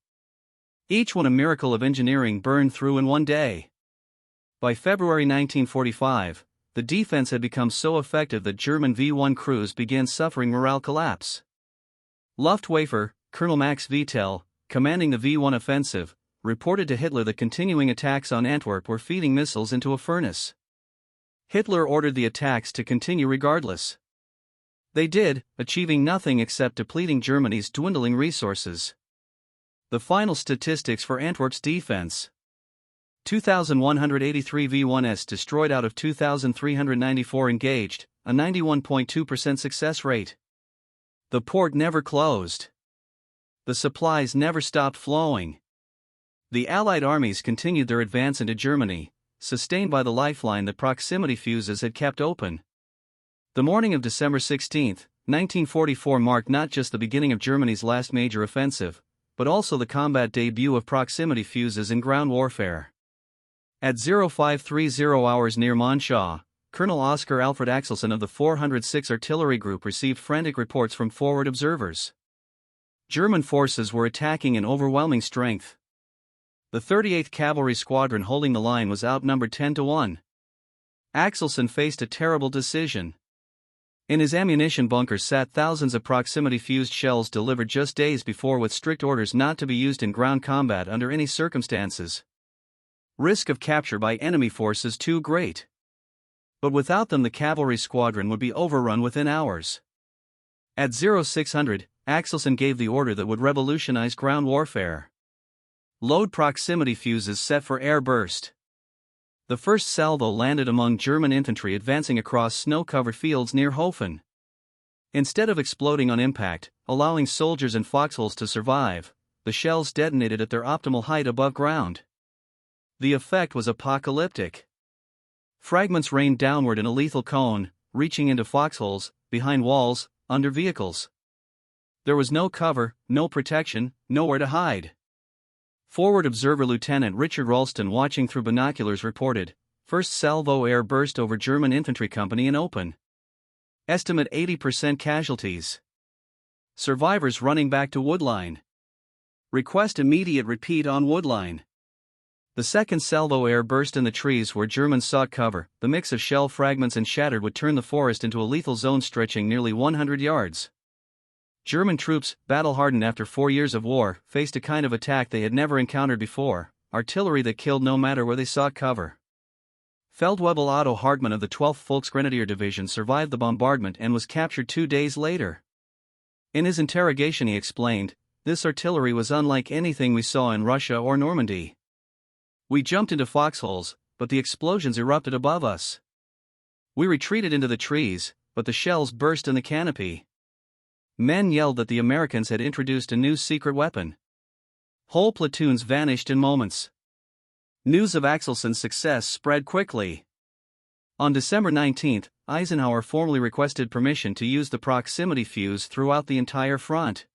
Each one a miracle of engineering burned through in one day. By February 1945, the defense had become so effective that German V1 crews began suffering morale collapse. Luftwaffe, Colonel Max Vittel, commanding the V1 offensive, reported to Hitler that continuing attacks on Antwerp were feeding missiles into a furnace. Hitler ordered the attacks to continue regardless. They did, achieving nothing except depleting Germany's dwindling resources. The final statistics for Antwerp's defense: 2,183 V1s destroyed out of 2,394 engaged, a 91.2% success rate. The port never closed. The supplies never stopped flowing. The Allied armies continued their advance into Germany, sustained by the lifeline that proximity fuses had kept open. The morning of December 16, 1944 marked not just the beginning of Germany's last major offensive, but also the combat debut of proximity fuses in ground warfare. At 0530 hours near Monschau, Colonel Oscar Alfred Axelson of the 406 Artillery Group received frantic reports from forward observers. German forces were attacking in overwhelming strength. The 38th Cavalry Squadron holding the line was outnumbered 10-1. Axelson faced a terrible decision. In his ammunition bunkers sat thousands of proximity-fused shells delivered just days before with strict orders not to be used in ground combat under any circumstances. Risk of capture by enemy forces too great. But without them the cavalry squadron would be overrun within hours. At 0600, Axelson gave the order that would revolutionize ground warfare. Load proximity fuses set for air burst. The first salvo landed among German infantry advancing across snow-covered fields near Hofen. Instead of exploding on impact, allowing soldiers in foxholes to survive, the shells detonated at their optimal height above ground. The effect was apocalyptic. Fragments rained downward in a lethal cone, reaching into foxholes, behind walls, under vehicles. There was no cover, no protection, nowhere to hide. Forward observer Lieutenant Richard Ralston watching through binoculars reported, first salvo air burst over German infantry company in open. Estimate 80% casualties. Survivors running back to Woodline. Request immediate repeat on Woodline. The second salvo air burst in the trees where Germans sought cover. The mix of shell fragments and shattered wood turned the forest into a lethal zone stretching nearly 100 yards. German troops, battle-hardened after 4 years of war, faced a kind of attack they had never encountered before: artillery that killed no matter where they sought cover. Feldwebel Otto Hartmann of the 12th Volksgrenadier Division survived the bombardment and was captured 2 days later. In his interrogation he explained, "This artillery was unlike anything we saw in Russia or Normandy. We jumped into foxholes, but the explosions erupted above us. We retreated into the trees, but the shells burst in the canopy." Men yelled that the Americans had introduced a new secret weapon. Whole platoons vanished in moments. News of Axelson's success spread quickly. On December 19, Eisenhower formally requested permission to use the proximity fuse throughout the entire front.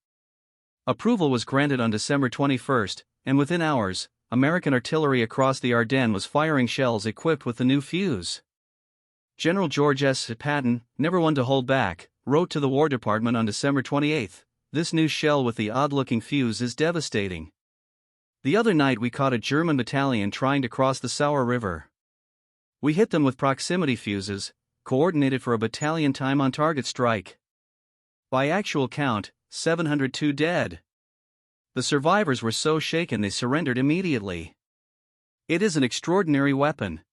Approval was granted on December 21, and within hours, American artillery across the Ardennes was firing shells equipped with the new fuse. General George S. Patton, never one to hold back, wrote to the War Department on December 28, "This new shell with the odd-looking fuse is devastating. The other night we caught a German battalion trying to cross the Sauer River. We hit them with proximity fuses, coordinated for a battalion time on target strike. By actual count, 702 dead. The survivors were so shaken they surrendered immediately. It is an extraordinary weapon."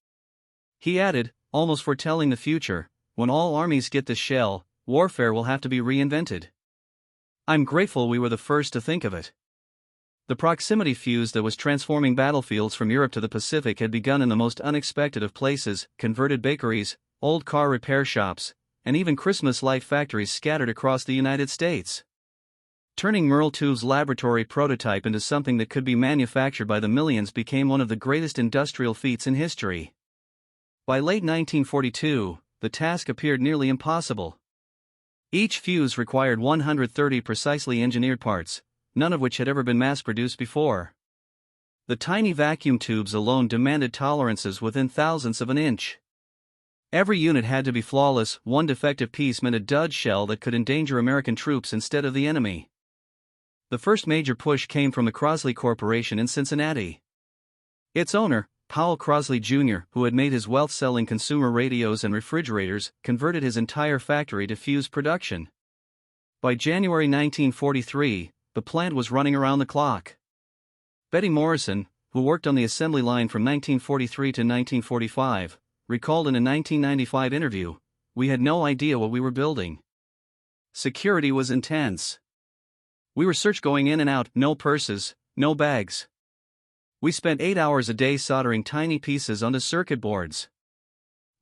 He added, almost foretelling the future, "When all armies get this shell, warfare will have to be reinvented. I'm grateful we were the first to think of it." The proximity fuse that was transforming battlefields from Europe to the Pacific had begun in the most unexpected of places: converted bakeries, old car repair shops, and even Christmas light factories scattered across the United States. Turning Merle II's laboratory prototype into something that could be manufactured by the millions became one of the greatest industrial feats in history. By late 1942, the task appeared nearly impossible. Each fuse required 130 precisely engineered parts, none of which had ever been mass-produced before. The tiny vacuum tubes alone demanded tolerances within thousandths of an inch. Every unit had to be flawless. One defective piece meant a dud shell that could endanger American troops instead of the enemy. The first major push came from the Crosley Corporation in Cincinnati. Its owner, Powell Crosley Jr., who had made his wealth selling consumer radios and refrigerators, converted his entire factory to fuse production. By January 1943, the plant was running around the clock. Betty Morrison, who worked on the assembly line from 1943 to 1945, recalled in a 1995 interview, "We had no idea what we were building. Security was intense. We were searched going in and out, no purses, no bags. We spent 8 hours a day soldering tiny pieces onto circuit boards.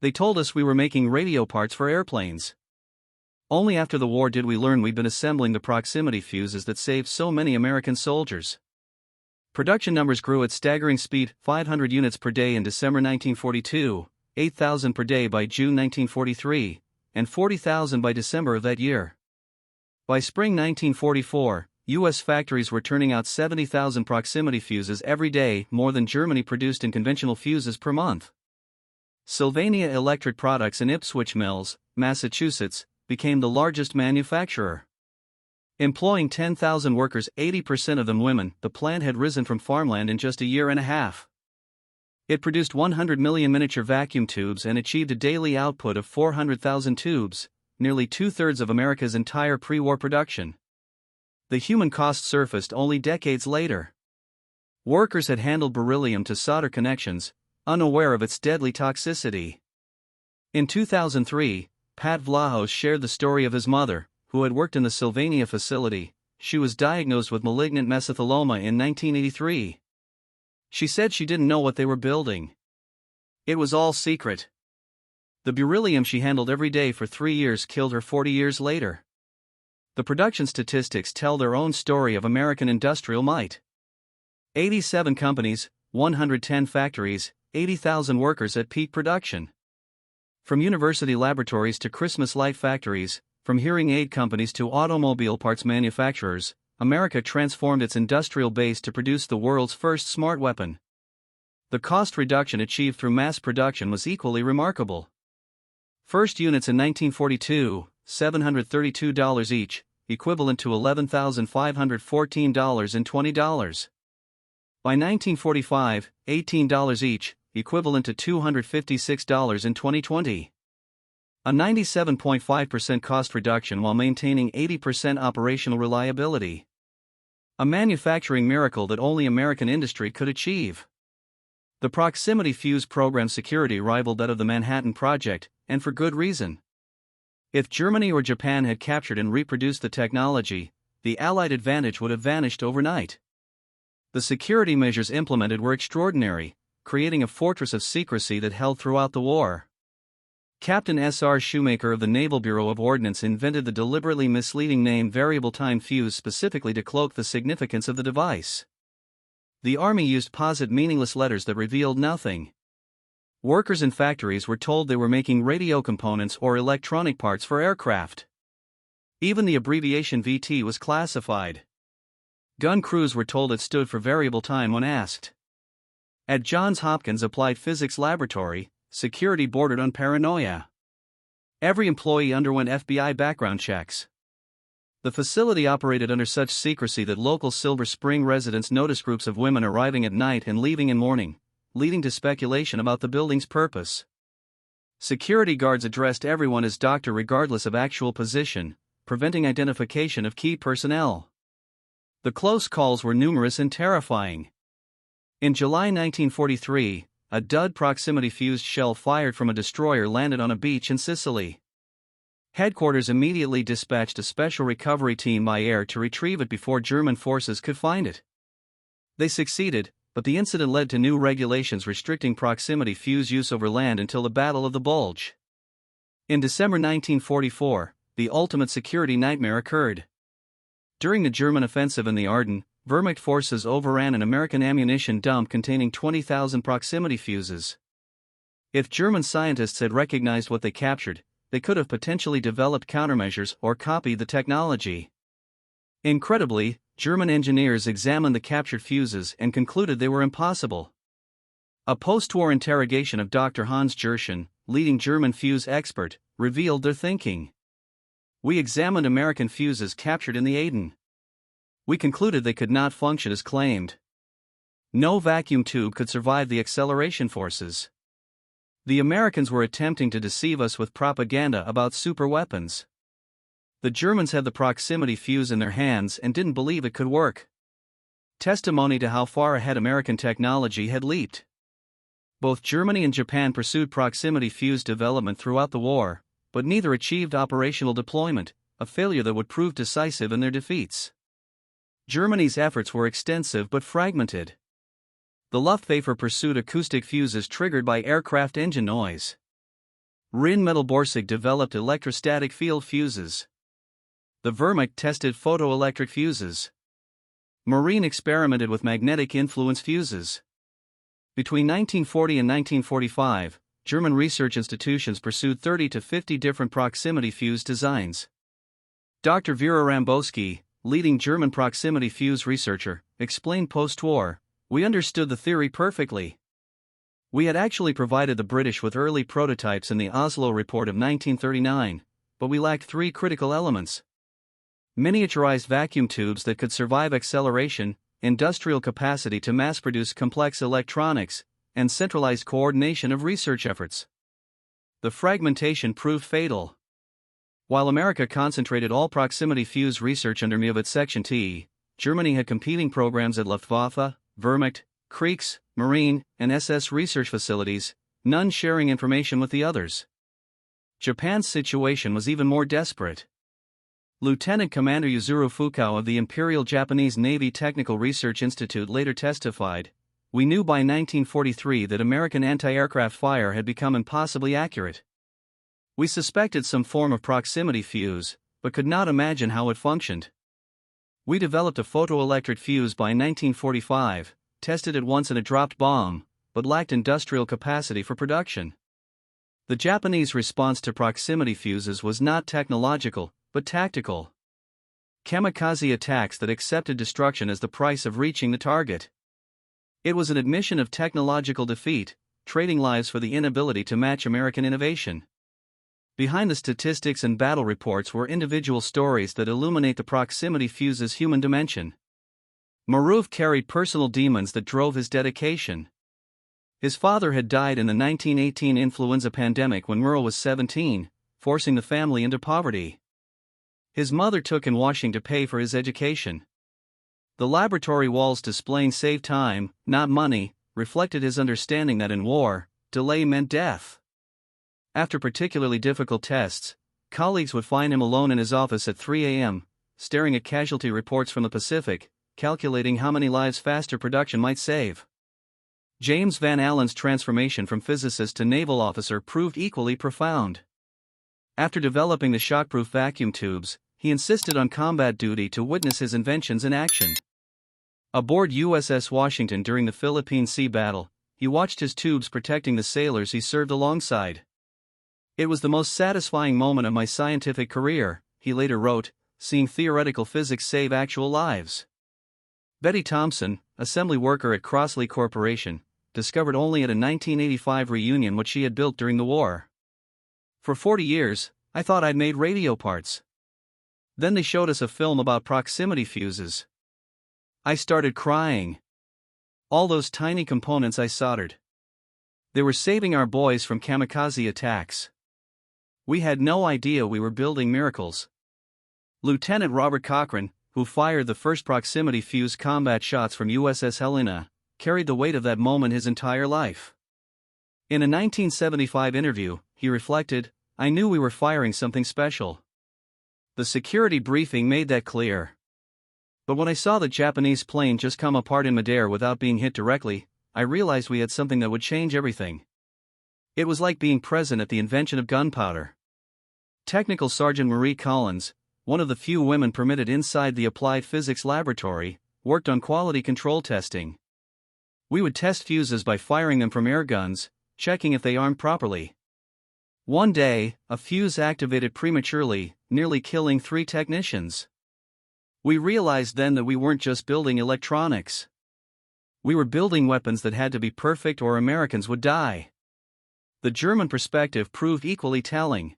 They told us we were making radio parts for airplanes. Only after the war did we learn we'd been assembling the proximity fuses that saved so many American soldiers." Production numbers grew at staggering speed: 500 units per day in December 1942, 8,000 per day by June 1943, and 40,000 by December of that year. By spring 1944, U.S. factories were turning out 70,000 proximity fuses every day, more than Germany produced in conventional fuses per month. Sylvania Electric Products in Ipswich Mills, Massachusetts, became the largest manufacturer. Employing 10,000 workers, 80% of them women, the plant had risen from farmland in just a year and a half. It produced 100 million miniature vacuum tubes and achieved a daily output of 400,000 tubes, nearly two-thirds of America's entire pre-war production. The human cost surfaced only decades later. Workers had handled beryllium to solder connections, unaware of its deadly toxicity. In 2003, Pat Vlahos shared the story of his mother, who had worked in the Sylvania facility. She was diagnosed with malignant mesothelioma in 1983. She said she didn't know what they were building. It was all secret. The beryllium she handled every day for 3 years killed her 40 years later. The production statistics tell their own story of American industrial might. 87 companies, 110 factories, 80,000 workers at peak production. From university laboratories to Christmas light factories, from hearing aid companies to automobile parts manufacturers, America transformed its industrial base to produce the world's first smart weapon. The cost reduction achieved through mass production was equally remarkable. First units in 1942, $732 each, equivalent to $11,514 in $20. By 1945, $18 each, equivalent to $256 in 2020. A 97.5% cost reduction while maintaining 80% operational reliability. A manufacturing miracle that only American industry could achieve. The proximity fuse program's security rivaled that of the Manhattan Project, and for good reason. If Germany or Japan had captured and reproduced the technology, the Allied advantage would have vanished overnight. The security measures implemented were extraordinary, creating a fortress of secrecy that held throughout the war. Captain S.R. Shoemaker of the Naval Bureau of Ordnance invented the deliberately misleading name variable time fuse specifically to cloak the significance of the device. The Army used meaningless letters that revealed nothing. Workers in factories were told they were making radio components or electronic parts for aircraft. Even the abbreviation VT was classified. Gun crews were told it stood for variable time when asked. At Johns Hopkins Applied Physics Laboratory, security bordered on paranoia. Every employee underwent FBI background checks. The facility operated under such secrecy that local Silver Spring residents noticed groups of women arriving at night and leaving in morning, leading to speculation about the building's purpose. Security guards addressed everyone as doctor regardless of actual position, preventing identification of key personnel. The close calls were numerous and terrifying. In July 1943, a dud proximity-fused shell fired from a destroyer landed on a beach in Sicily. Headquarters immediately dispatched a special recovery team by air to retrieve it before German forces could find it. They succeeded, but the incident led to new regulations restricting proximity fuse use over land until the Battle of the Bulge. In December 1944, the ultimate security nightmare occurred. During the German offensive in the Ardennes, Wehrmacht forces overran an American ammunition dump containing 20,000 proximity fuses. If German scientists had recognized what they captured, they could have potentially developed countermeasures or copied the technology. Incredibly, German engineers examined the captured fuses and concluded they were impossible. A post-war interrogation of Dr. Hans Jerschen, leading German fuse expert, revealed their thinking. We examined American fuses captured in the Aden. We concluded they could not function as claimed. No vacuum tube could survive the acceleration forces. The Americans were attempting to deceive us with propaganda about superweapons. The Germans had the proximity fuse in their hands and didn't believe it could work. Testimony to how far ahead American technology had leaped. Both Germany and Japan pursued proximity fuse development throughout the war, but neither achieved operational deployment, a failure that would prove decisive in their defeats. Germany's efforts were extensive but fragmented. The Luftwaffe pursued acoustic fuses triggered by aircraft engine noise. Rheinmetall-Borsig developed electrostatic field fuses. The Wehrmacht tested photoelectric fuses. Marine experimented with magnetic influence fuses. Between 1940 and 1945, German research institutions pursued 30 to 50 different proximity fuse designs. Dr. Vera Rambowski, leading German proximity fuse researcher, explained post-war, "We understood the theory perfectly. We had actually provided the British with early prototypes in the Oslo Report of 1939, but we lacked three critical elements: miniaturized vacuum tubes that could survive acceleration, industrial capacity to mass-produce complex electronics, and centralized coordination of research efforts." The fragmentation proved fatal. While America concentrated all proximity fuse research under Mewat Section T, Germany had competing programs at Luftwaffe, Wehrmacht, Kriegs, Marine, and SS research facilities, none sharing information with the others. Japan's situation was even more desperate. Lieutenant Commander Yuzuru Fukao of the Imperial Japanese Navy Technical Research Institute later testified, "We knew by 1943 that American anti-aircraft fire had become impossibly accurate. We suspected some form of proximity fuse, but could not imagine how it functioned. We developed a photoelectric fuse by 1945, tested it once in a dropped bomb, but lacked industrial capacity for production." The Japanese response to proximity fuses was not technological, but tactical. Kamikaze attacks that accepted destruction as the price of reaching the target. It was an admission of technological defeat, trading lives for the inability to match American innovation. Behind the statistics and battle reports were individual stories that illuminate the proximity fuse's human dimension. Maruf carried personal demons that drove his dedication. His father had died in the 1918 influenza pandemic when Murrow was 17, forcing the family into poverty. His mother took in washing to pay for his education. The laboratory walls displaying "save time, not money," reflected his understanding that in war, delay meant death. After particularly difficult tests, colleagues would find him alone in his office at 3 a.m., staring at casualty reports from the Pacific, calculating how many lives faster production might save. James Van Allen's transformation from physicist to naval officer proved equally profound. After developing the shockproof vacuum tubes, he insisted on combat duty to witness his inventions in action. Aboard USS Washington during the Philippine Sea Battle, he watched his tubes protecting the sailors he served alongside. "It was the most satisfying moment of my scientific career," he later wrote, "seeing theoretical physics save actual lives." Betty Thompson, assembly worker at Crossley Corporation, discovered only at a 1985 reunion what she had built during the war. "For 40 years, I thought I'd made radio parts. Then they showed us a film about proximity fuses. I started crying. All those tiny components I soldered. They were saving our boys from kamikaze attacks. We had no idea we were building miracles." Lieutenant Robert Cochran, who fired the first proximity fuse combat shots from USS Helena, carried the weight of that moment his entire life. In a 1975 interview, he reflected, "I knew we were firing something special. The security briefing made that clear. But when I saw the Japanese plane just come apart in midair without being hit directly, I realized we had something that would change everything. It was like being present at the invention of gunpowder." Technical Sergeant Marie Collins, one of the few women permitted inside the Applied Physics Laboratory, worked on quality control testing. "We would test fuses by firing them from air guns, checking if they armed properly. One day, a fuse activated prematurely, nearly killing 3 technicians. We realized then that we weren't just building electronics. We were building weapons that had to be perfect or Americans would die." The German perspective proved equally telling.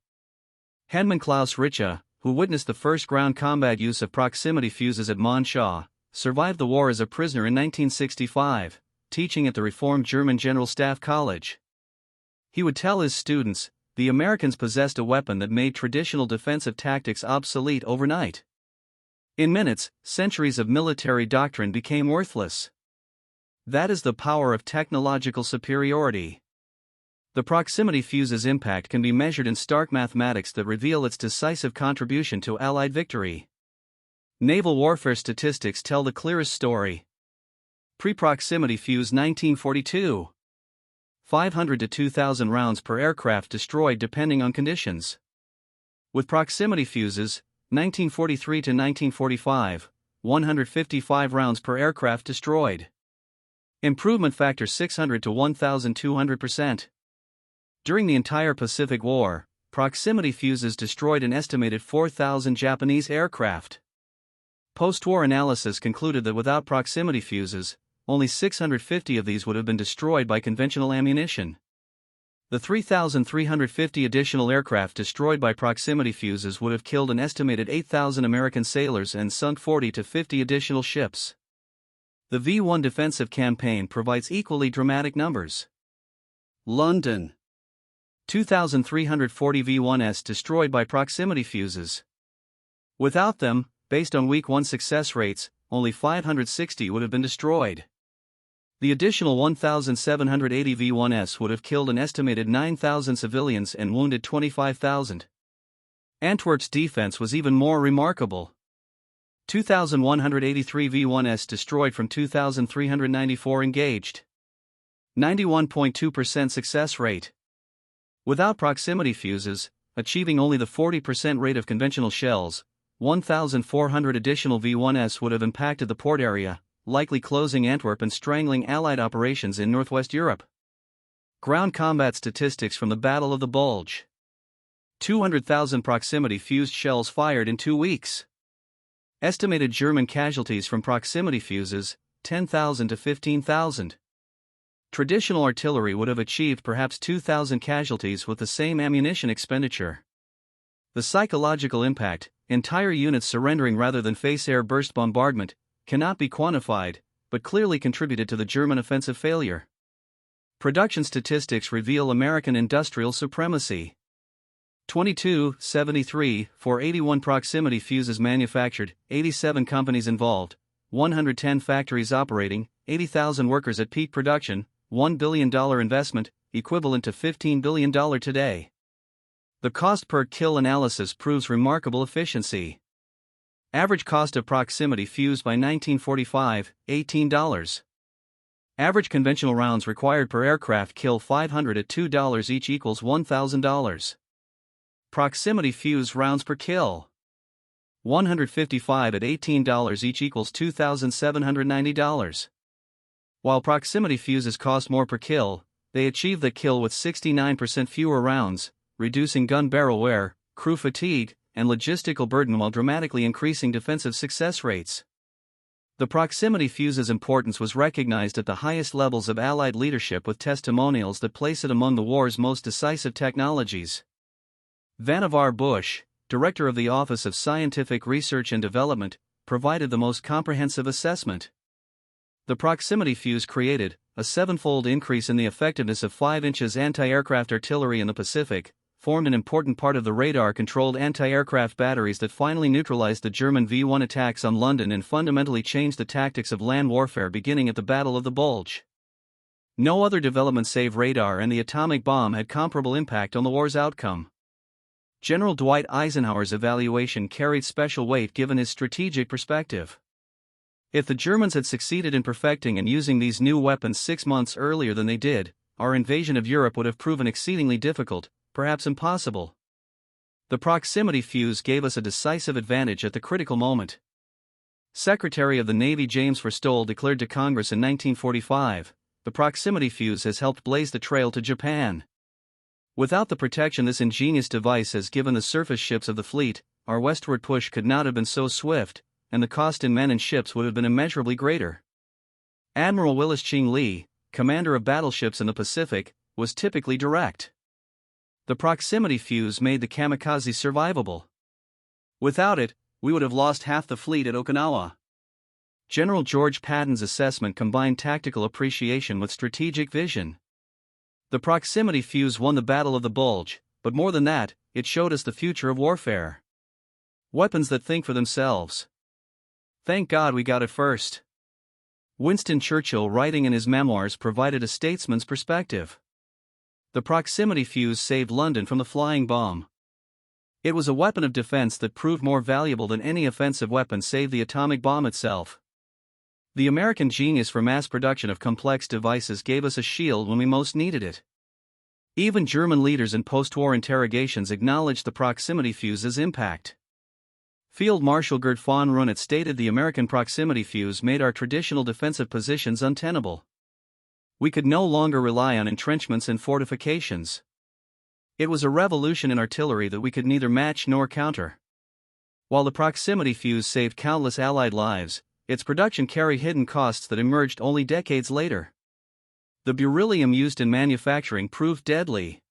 Henman Klaus Richa, who witnessed the first ground combat use of proximity fuses at Monshaw, survived the war as a prisoner in 1965, teaching at the reformed German General Staff College. He would tell his students, "The Americans possessed a weapon that made traditional defensive tactics obsolete overnight. In minutes, centuries of military doctrine became worthless." That is the power of technological superiority. The proximity fuse's impact can be measured in stark mathematics that reveal its decisive contribution to Allied victory. Naval warfare statistics tell the clearest story. Pre-proximity fuse 1942. 500 to 2,000 rounds per aircraft destroyed depending on conditions. With proximity fuses, 1943 to 1945, 155 rounds per aircraft destroyed. Improvement factor 600 to 1,200%. During the entire Pacific War, proximity fuses destroyed an estimated 4,000 Japanese aircraft. Post-war analysis concluded that without proximity fuses, only 650 of these would have been destroyed by conventional ammunition. The 3,350 additional aircraft destroyed by proximity fuses would have killed an estimated 8,000 American sailors and sunk 40 to 50 additional ships. The V1 defensive campaign provides equally dramatic numbers. London. 2,340 V1s destroyed by proximity fuses. Without them, based on week 1 success rates, only 560 would have been destroyed. The additional 1,780 V1s would have killed an estimated 9,000 civilians and wounded 25,000. Antwerp's defense was even more remarkable. 2,183 V1s destroyed from 2,394 engaged. 91.2% success rate. Without proximity fuses, achieving only the 40% rate of conventional shells, 1,400 additional V1s would have impacted the port area, likely closing Antwerp and strangling Allied operations in Northwest Europe. Ground combat statistics from the Battle of the Bulge. 200,000 proximity fused shells fired in 2 weeks. Estimated German casualties from proximity fuses, 10,000 to 15,000. Traditional artillery would have achieved perhaps 2,000 casualties with the same ammunition expenditure. The psychological impact, entire units surrendering rather than face air burst bombardment, cannot be quantified, but clearly contributed to the German offensive failure. Production statistics reveal American industrial supremacy. 2273 for 81 proximity fuses manufactured, 87 companies involved, 110 factories operating, 80,000 workers at peak production, $1 billion investment, equivalent to $15 billion today. The cost per kill analysis proves remarkable efficiency. Average cost of proximity fuse by 1945, $18. Average conventional rounds required per aircraft kill 500 at $2 each equals $1,000. Proximity fuse rounds per kill. 155 at $18 each equals $2,790. While proximity fuses cost more per kill, they achieve the kill with 69% fewer rounds, reducing gun barrel wear, crew fatigue, and logistical burden while dramatically increasing defensive success rates. The proximity fuse's importance was recognized at the highest levels of Allied leadership with testimonials that place it among the war's most decisive technologies. Vannevar Bush, director of the Office of Scientific Research and Development, provided the most comprehensive assessment. The proximity fuse created a seven-fold increase in the effectiveness of 5-inch anti-aircraft artillery in the Pacific, formed an important part of the radar-controlled anti-aircraft batteries that finally neutralized the German V-1 attacks on London and fundamentally changed the tactics of land warfare beginning at the Battle of the Bulge. No other development save radar and the atomic bomb had comparable impact on the war's outcome. General Dwight Eisenhower's evaluation carried special weight given his strategic perspective. If the Germans had succeeded in perfecting and using these new weapons 6 months earlier than they did, our invasion of Europe would have proven exceedingly difficult, perhaps impossible. The proximity fuse gave us a decisive advantage at the critical moment. Secretary of the Navy James Forstall declared to Congress in 1945, "The proximity fuse has helped blaze the trail to Japan. Without the protection this ingenious device has given the surface ships of the fleet, our westward push could not have been so swift, and the cost in men and ships would have been immeasurably greater." Admiral Willis Ching Lee, commander of battleships in the Pacific, was typically direct. The proximity fuse made the kamikaze survivable. Without it, we would have lost half the fleet at Okinawa. General George Patton's assessment combined tactical appreciation with strategic vision. The proximity fuse won the Battle of the Bulge, but more than that, it showed us the future of warfare. Weapons that think for themselves. Thank God we got it first. Winston Churchill, writing in his memoirs, provided a statesman's perspective. The proximity fuse saved London from the flying bomb. It was a weapon of defense that proved more valuable than any offensive weapon save the atomic bomb itself. The American genius for mass production of complex devices gave us a shield when we most needed it. Even German leaders in post-war interrogations acknowledged the proximity fuse's impact. Field Marshal Gerd von Rundert stated the American proximity fuse made our traditional defensive positions untenable. We could no longer rely on entrenchments and fortifications. It was a revolution in artillery that we could neither match nor counter. While the proximity fuse saved countless Allied lives, its production carried hidden costs that emerged only decades later. The beryllium used in manufacturing proved deadly.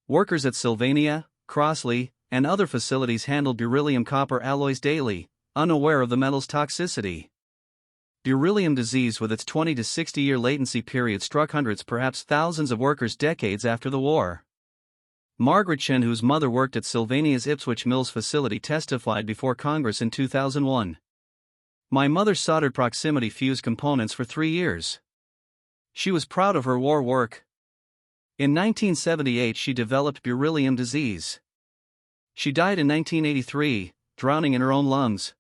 Workers at Sylvania, Crossley, and other facilities handled beryllium-copper alloys daily, unaware of the metal's toxicity. Beryllium disease with its 20 to 60-year latency period struck hundreds, perhaps thousands of workers decades after the war. Margaret Chen, whose mother worked at Sylvania's Ipswich Mills facility, testified before Congress in 2001. "My mother soldered proximity fuse components for 3 years. She was proud of her war work. In 1978 she developed beryllium disease. She died in 1983, drowning in her own lungs.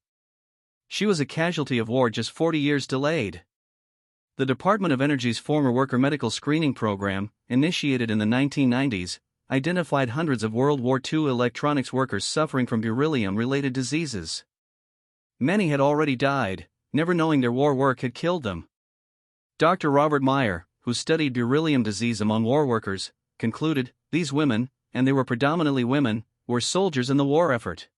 She was a casualty of war just 40 years delayed." The Department of Energy's former worker medical screening program, initiated in the 1990s, identified hundreds of World War II electronics workers suffering from beryllium-related diseases. Many had already died, never knowing their war work had killed them. Dr. Robert Meyer, who studied beryllium disease among war workers, concluded, "These women, and they were predominantly women, were soldiers in the war effort.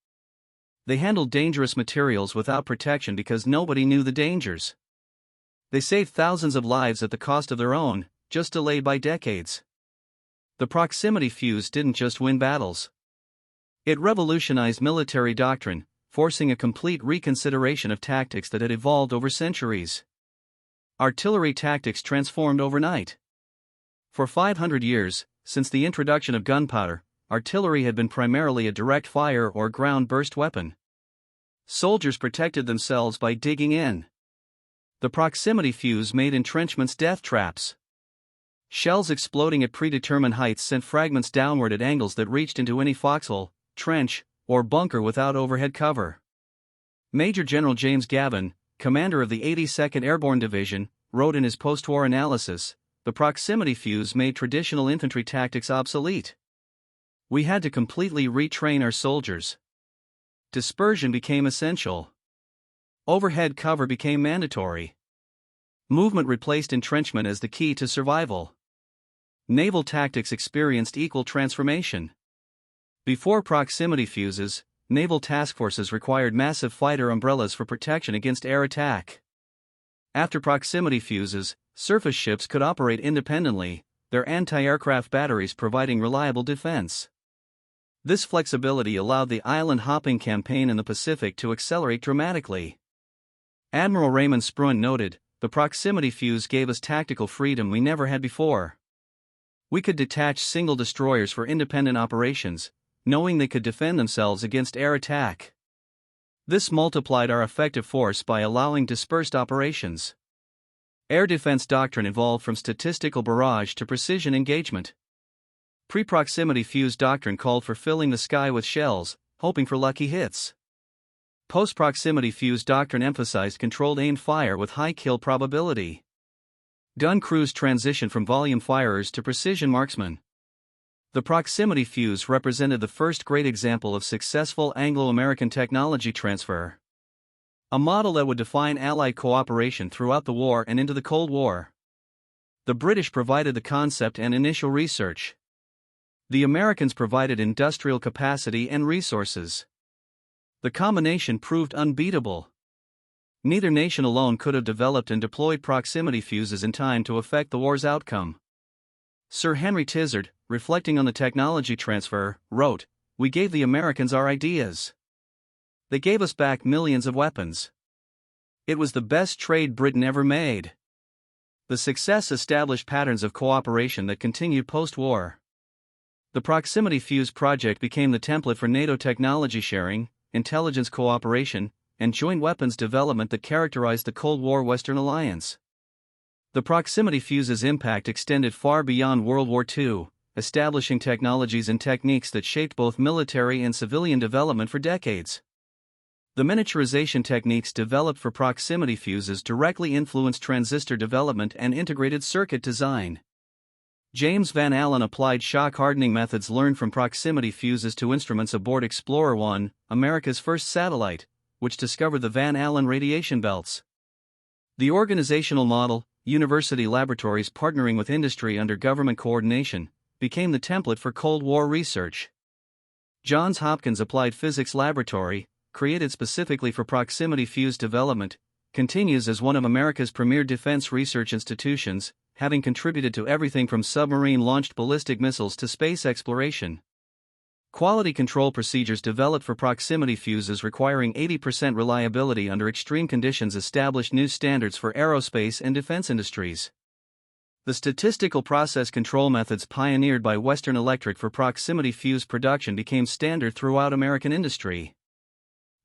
They handled dangerous materials without protection because nobody knew the dangers. They saved thousands of lives at the cost of their own, just delayed by decades." The proximity fuse didn't just win battles. It revolutionized military doctrine, forcing a complete reconsideration of tactics that had evolved over centuries. Artillery tactics transformed overnight. For 500 years, since the introduction of gunpowder, artillery had been primarily a direct fire or ground burst weapon. Soldiers protected themselves by digging in. The proximity fuse made entrenchments death traps. Shells exploding at predetermined heights sent fragments downward at angles that reached into any foxhole, trench, or bunker without overhead cover. Major General James Gavin, commander of the 82nd Airborne Division, wrote in his post-war analysis, "The proximity fuse made traditional infantry tactics obsolete. We had to completely retrain our soldiers. Dispersion became essential. Overhead cover became mandatory. Movement replaced entrenchment as the key to survival. Naval tactics experienced equal transformation. Before proximity fuses, naval task forces required massive fighter umbrellas for protection against air attack. After proximity fuses, surface ships could operate independently, their anti-aircraft batteries providing reliable defense. This flexibility allowed the island-hopping campaign in the Pacific to accelerate dramatically. Admiral Raymond Spruant noted, "The proximity fuse gave us tactical freedom we never had before. We could detach single destroyers for independent operations, knowing they could defend themselves against air attack. This multiplied our effective force by allowing dispersed operations." Air defense doctrine evolved from statistical barrage to precision engagement. Pre-proximity fuse doctrine called for filling the sky with shells, hoping for lucky hits. Post-proximity fuse doctrine emphasized controlled aimed fire with high kill probability. Gun crews transitioned from volume firers to precision marksmen. The proximity fuse represented the first great example of successful Anglo-American technology transfer. A model that would define Allied cooperation throughout the war and into the Cold War. The British provided the concept and initial research. The Americans provided industrial capacity and resources. The combination proved unbeatable. Neither nation alone could have developed and deployed proximity fuses in time to affect the war's outcome. Sir Henry Tizard, reflecting on the technology transfer, wrote, "We gave the Americans our ideas. They gave us back millions of weapons. It was the best trade Britain ever made." The success established patterns of cooperation that continued post-war. The proximity fuse project became the template for NATO technology sharing, intelligence cooperation, and joint weapons development that characterized the Cold War Western Alliance. The proximity fuse's impact extended far beyond World War II, establishing technologies and techniques that shaped both military and civilian development for decades. The miniaturization techniques developed for proximity fuses directly influenced transistor development and integrated circuit design. James Van Allen applied shock hardening methods learned from proximity fuses to instruments aboard Explorer 1, America's first satellite, which discovered the Van Allen radiation belts. The organizational model, university laboratories partnering with industry under government coordination, became the template for Cold War research. Johns Hopkins Applied Physics Laboratory, created specifically for proximity fuse development, continues as one of America's premier defense research institutions, having contributed to everything from submarine-launched ballistic missiles to space exploration. Quality control procedures developed for proximity fuses requiring 80% reliability under extreme conditions established new standards for aerospace and defense industries. The statistical process control methods pioneered by Western Electric for proximity fuse production became standard throughout American industry.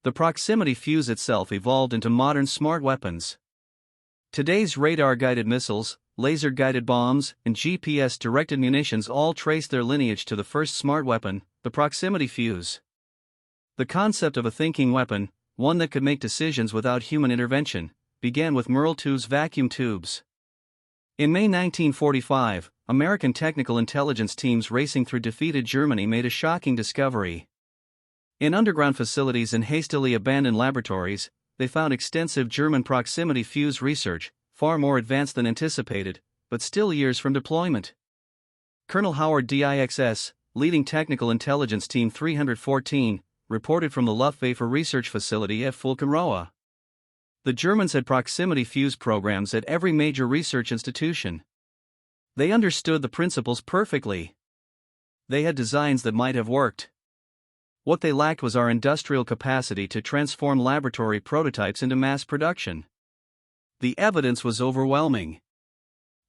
The proximity fuse itself evolved into modern smart weapons. Today's radar-guided missiles, laser-guided bombs, and GPS-directed munitions all trace their lineage to the first smart weapon, the proximity fuse. The concept of a thinking weapon, one that could make decisions without human intervention, began with Merle II's vacuum tubes. In May 1945, American technical intelligence teams racing through defeated Germany made a shocking discovery. In underground facilities and hastily abandoned laboratories, they found extensive German proximity fuse research, far more advanced than anticipated, but still years from deployment. Colonel Howard Dixs, leading Technical Intelligence Team 314, reported from the Luftwaffe Research Facility at Fulkenroa. The Germans had proximity fuse programs at every major research institution. They understood the principles perfectly. They had designs that might have worked. What they lacked was our industrial capacity to transform laboratory prototypes into mass production. The evidence was overwhelming.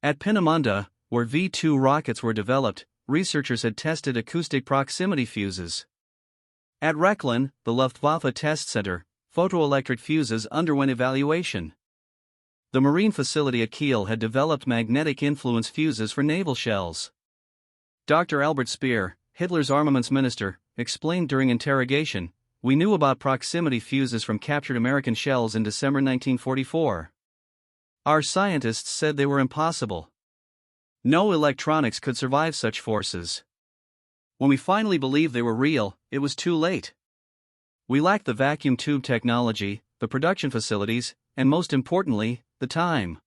At Peenemünde, where V-2 rockets were developed, researchers had tested acoustic proximity fuses. At Rechlin, the Luftwaffe test center, photoelectric fuses underwent evaluation. The marine facility at Kiel had developed magnetic influence fuses for naval shells. Dr. Albert Speer, Hitler's armaments minister, explained during interrogation, "We knew about proximity fuses from captured American shells in December 1944. Our scientists said they were impossible. No electronics could survive such forces. When we finally believed they were real, it was too late. We lacked the vacuum tube technology, the production facilities, and most importantly, the time."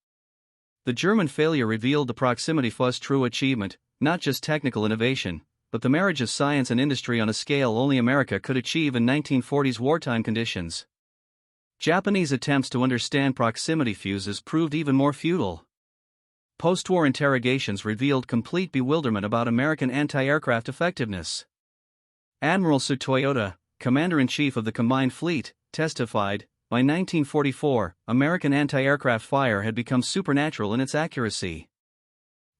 The German failure revealed the proximity fuze true achievement, not just technical innovation, but the marriage of science and industry on a scale only America could achieve in 1940s wartime conditions. Japanese attempts to understand proximity fuses proved even more futile. Post-war interrogations revealed complete bewilderment about American anti-aircraft effectiveness. Admiral Tsutoyota, Commander-in-Chief of the Combined Fleet, testified, "By 1944, American anti-aircraft fire had become supernatural in its accuracy.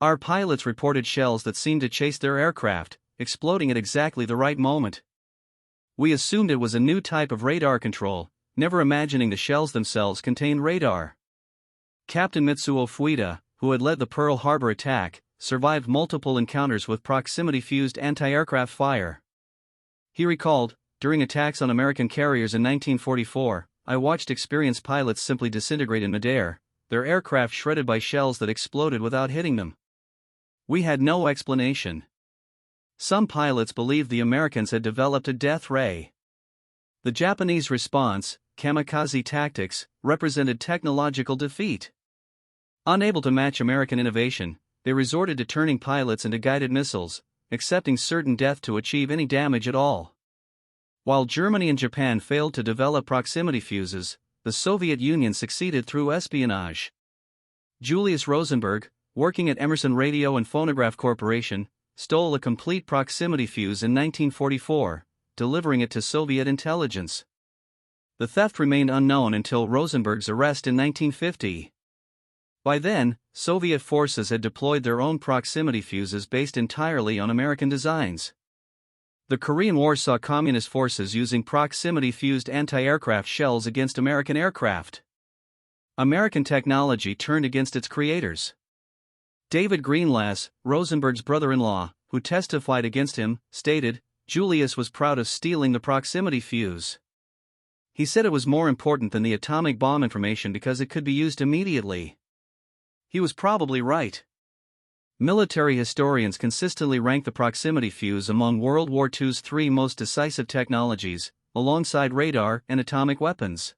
Our pilots reported shells that seemed to chase their aircraft, exploding at exactly the right moment. We assumed it was a new type of radar control, never imagining the shells themselves contained radar." Captain Mitsuo Fuida, who had led the Pearl Harbor attack, survived multiple encounters with proximity-fused anti-aircraft fire. He recalled, "During attacks on American carriers in 1944, I watched experienced pilots simply disintegrate in midair, their aircraft shredded by shells that exploded without hitting them. We had no explanation. Some pilots believed the Americans had developed a death ray." The Japanese response, kamikaze tactics, represented technological defeat. Unable to match American innovation, they resorted to turning pilots into guided missiles, accepting certain death to achieve any damage at all. While Germany and Japan failed to develop proximity fuses, the Soviet Union succeeded through espionage. Julius Rosenberg, working at Emerson Radio and Phonograph Corporation, stole a complete proximity fuse in 1944, delivering it to Soviet intelligence. The theft remained unknown until Rosenberg's arrest in 1950. By then, Soviet forces had deployed their own proximity fuses based entirely on American designs. The Korean War saw Communist forces using proximity-fused anti-aircraft shells against American aircraft. American technology turned against its creators. David Greenlass, Rosenberg's brother-in-law, who testified against him, stated, "Julius was proud of stealing the proximity fuse. He said it was more important than the atomic bomb information because it could be used immediately." He was probably right. Military historians consistently rank the proximity fuse among World War II's three most decisive technologies, alongside radar and atomic weapons.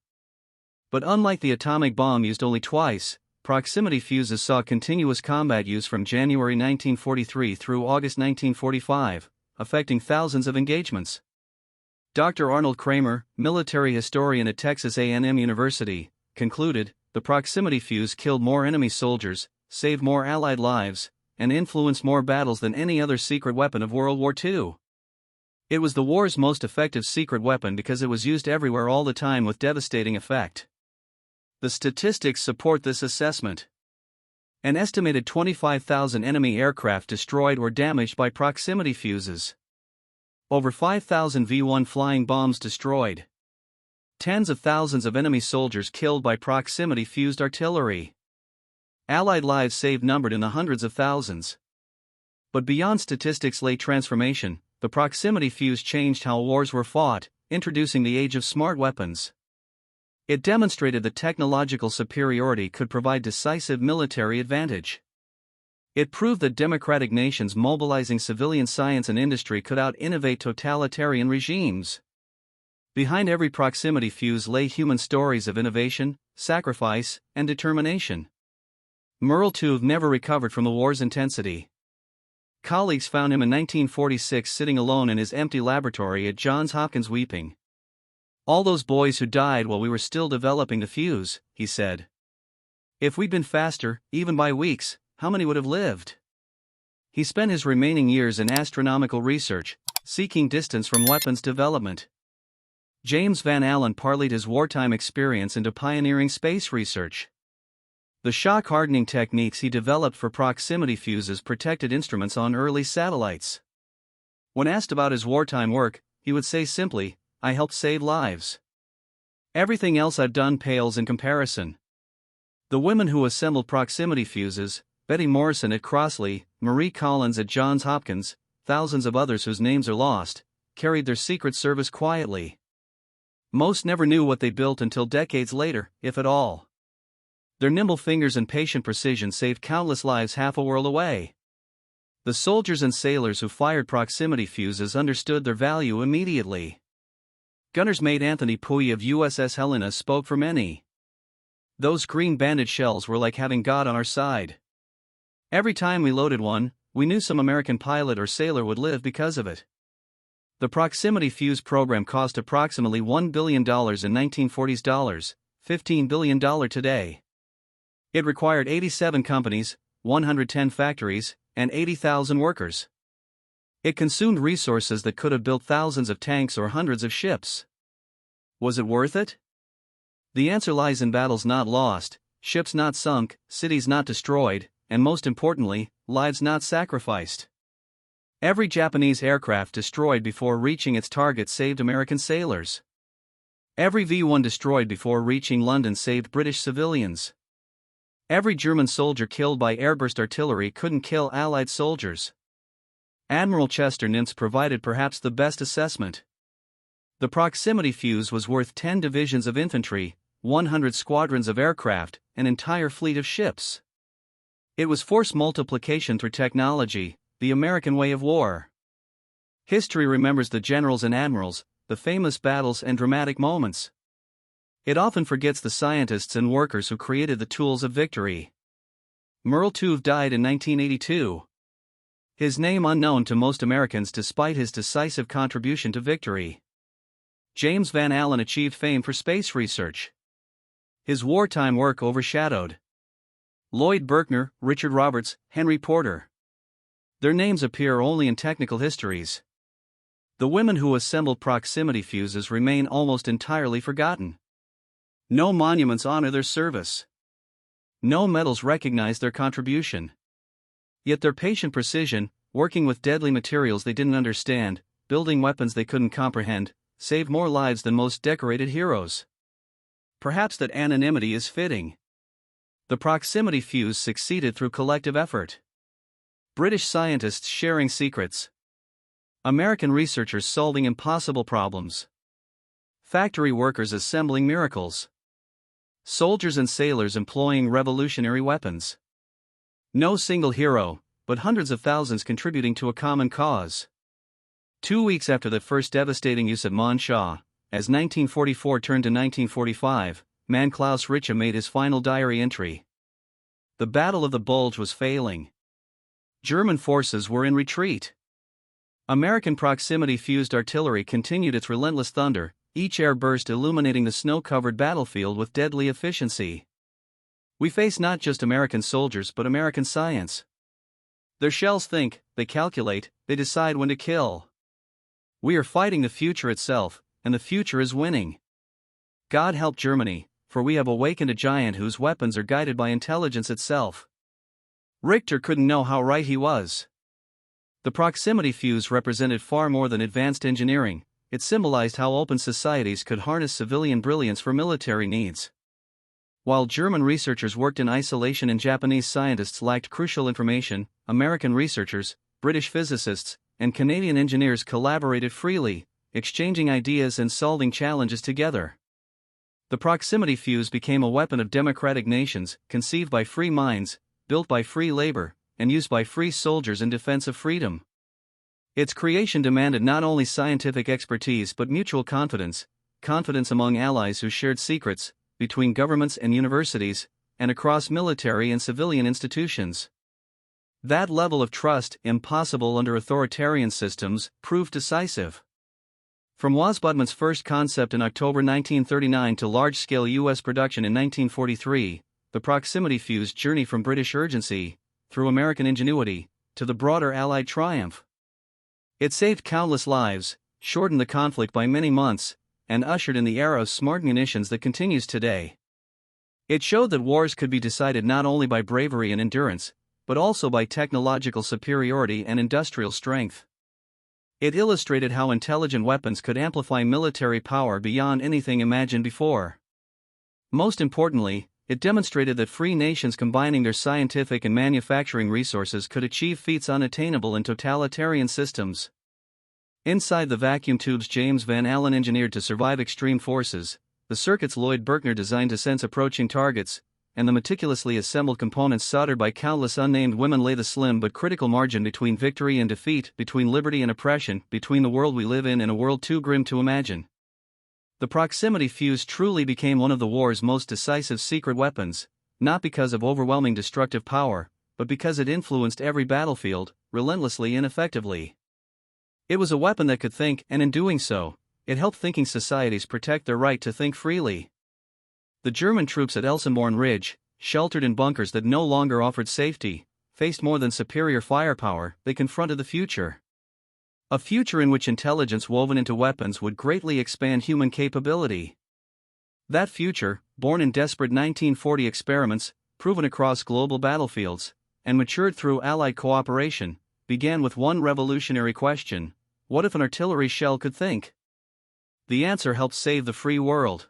But unlike the atomic bomb used only twice, proximity fuses saw continuous combat use from January 1943 through August 1945, affecting thousands of engagements. Dr. Arnold Kramer, military historian at Texas A&M University, concluded, "The proximity fuse killed more enemy soldiers, saved more Allied lives, and influenced more battles than any other secret weapon of World War II. It was the war's most effective secret weapon because it was used everywhere all the time with devastating effect." The statistics support this assessment. An estimated 25,000 enemy aircraft destroyed or damaged by proximity fuses. Over 5,000 V-1 flying bombs destroyed. Tens of thousands of enemy soldiers killed by proximity-fused artillery. Allied lives saved numbered in the hundreds of thousands. But beyond statistics lay transformation. The proximity fuse changed how wars were fought, introducing the age of smart weapons. It demonstrated that technological superiority could provide decisive military advantage. It proved that democratic nations mobilizing civilian science and industry could out-innovate totalitarian regimes. Behind every proximity fuse lay human stories of innovation, sacrifice, and determination. Merle Tuve never recovered from the war's intensity. Colleagues found him in 1946 sitting alone in his empty laboratory at Johns Hopkins weeping. "All those boys who died while we were still developing the fuse," he said. "If we'd been faster, even by weeks, how many would have lived?" He spent his remaining years in astronomical research, seeking distance from weapons development. James Van Allen parlayed his wartime experience into pioneering space research. The shock-hardening techniques he developed for proximity fuses protected instruments on early satellites. When asked about his wartime work, he would say simply, "I helped save lives. Everything else I've done pales in comparison." The women who assembled proximity fuses, Betty Morrison at Crossley, Marie Collins at Johns Hopkins, thousands of others whose names are lost, carried their Secret Service quietly. Most never knew what they built until decades later, if at all. Their nimble fingers and patient precision saved countless lives half a world away. The soldiers and sailors who fired proximity fuses understood their value immediately. Gunner's mate Anthony Puy of USS Helena spoke for many. "Those green banded shells were like having God on our side. Every time we loaded one, we knew some American pilot or sailor would live because of it." The proximity fuse program cost approximately $1 billion in 1940s dollars, $15 billion today. It required 87 companies, 110 factories, and 80,000 workers. It consumed resources that could have built thousands of tanks or hundreds of ships. Was it worth it? The answer lies in battles not lost, ships not sunk, cities not destroyed, and most importantly, lives not sacrificed. Every Japanese aircraft destroyed before reaching its target saved American sailors. Every V-1 destroyed before reaching London saved British civilians. Every German soldier killed by airburst artillery couldn't kill Allied soldiers. Admiral Chester Nimitz provided perhaps the best assessment. The proximity fuse was worth 10 divisions of infantry, 100 squadrons of aircraft, an entire fleet of ships. It was force multiplication through technology, the American way of war. History remembers the generals and admirals, the famous battles and dramatic moments. It often forgets the scientists and workers who created the tools of victory. Merle Tuve died in 1982. His name unknown to most Americans despite his decisive contribution to victory. James Van Allen achieved fame for space research. His wartime work overshadowed Lloyd Berkner, Richard Roberts, Henry Porter. Their names appear only in technical histories. The women who assembled proximity fuses remain almost entirely forgotten. No monuments honor their service. No medals recognize their contribution. Yet their patient precision, working with deadly materials they didn't understand, building weapons they couldn't comprehend, saved more lives than most decorated heroes. Perhaps that anonymity is fitting. The proximity fuse succeeded through collective effort. British scientists sharing secrets. American researchers solving impossible problems. Factory workers assembling miracles. Soldiers and sailors employing revolutionary weapons. No single hero, but hundreds of thousands contributing to a common cause. 2 weeks after the first devastating use at Monshaw, as 1944 turned to 1945, man Klaus Richa made his final diary entry. The Battle of the Bulge was failing. German forces were in retreat. American proximity-fused artillery continued its relentless thunder, each air burst illuminating the snow-covered battlefield with deadly efficiency. We face not just American soldiers but American science. Their shells think, they calculate, they decide when to kill. We are fighting the future itself, and the future is winning. God help Germany, for we have awakened a giant whose weapons are guided by intelligence itself. Richter couldn't know how right he was. The proximity fuse represented far more than advanced engineering. It symbolized how open societies could harness civilian brilliance for military needs. While German researchers worked in isolation and Japanese scientists lacked crucial information, American researchers, British physicists, and Canadian engineers collaborated freely, exchanging ideas and solving challenges together. The proximity fuse became a weapon of democratic nations, conceived by free minds, built by free labor, and used by free soldiers in defense of freedom. Its creation demanded not only scientific expertise but mutual confidence, confidence among allies who shared secrets, between governments and universities, and across military and civilian institutions. That level of trust, impossible under authoritarian systems, proved decisive. From Wasbodman's first concept in October 1939 to large-scale U.S. production in 1943, the proximity fuse journeyed from British urgency, through American ingenuity, to the broader Allied triumph. It saved countless lives, shortened the conflict by many months, and ushered in the era of smart munitions that continues today. It showed that wars could be decided not only by bravery and endurance, but also by technological superiority and industrial strength. It illustrated how intelligent weapons could amplify military power beyond anything imagined before. Most importantly, it demonstrated that free nations combining their scientific and manufacturing resources could achieve feats unattainable in totalitarian systems. Inside the vacuum tubes James Van Allen engineered to survive extreme forces, the circuits Lloyd Berkner designed to sense approaching targets, and the meticulously assembled components soldered by countless unnamed women lay the slim but critical margin between victory and defeat, between liberty and oppression, between the world we live in and a world too grim to imagine. The proximity fuse truly became one of the war's most decisive secret weapons, not because of overwhelming destructive power, but because it influenced every battlefield, relentlessly and effectively. It was a weapon that could think, and in doing so, it helped thinking societies protect their right to think freely. The German troops at Elsenborn Ridge, sheltered in bunkers that no longer offered safety, faced more than superior firepower. They confronted the future. A future in which intelligence woven into weapons would greatly expand human capability. That future, born in desperate 1940 experiments, proven across global battlefields, and matured through Allied cooperation, began with one revolutionary question: what if an artillery shell could think? The answer helped save the free world.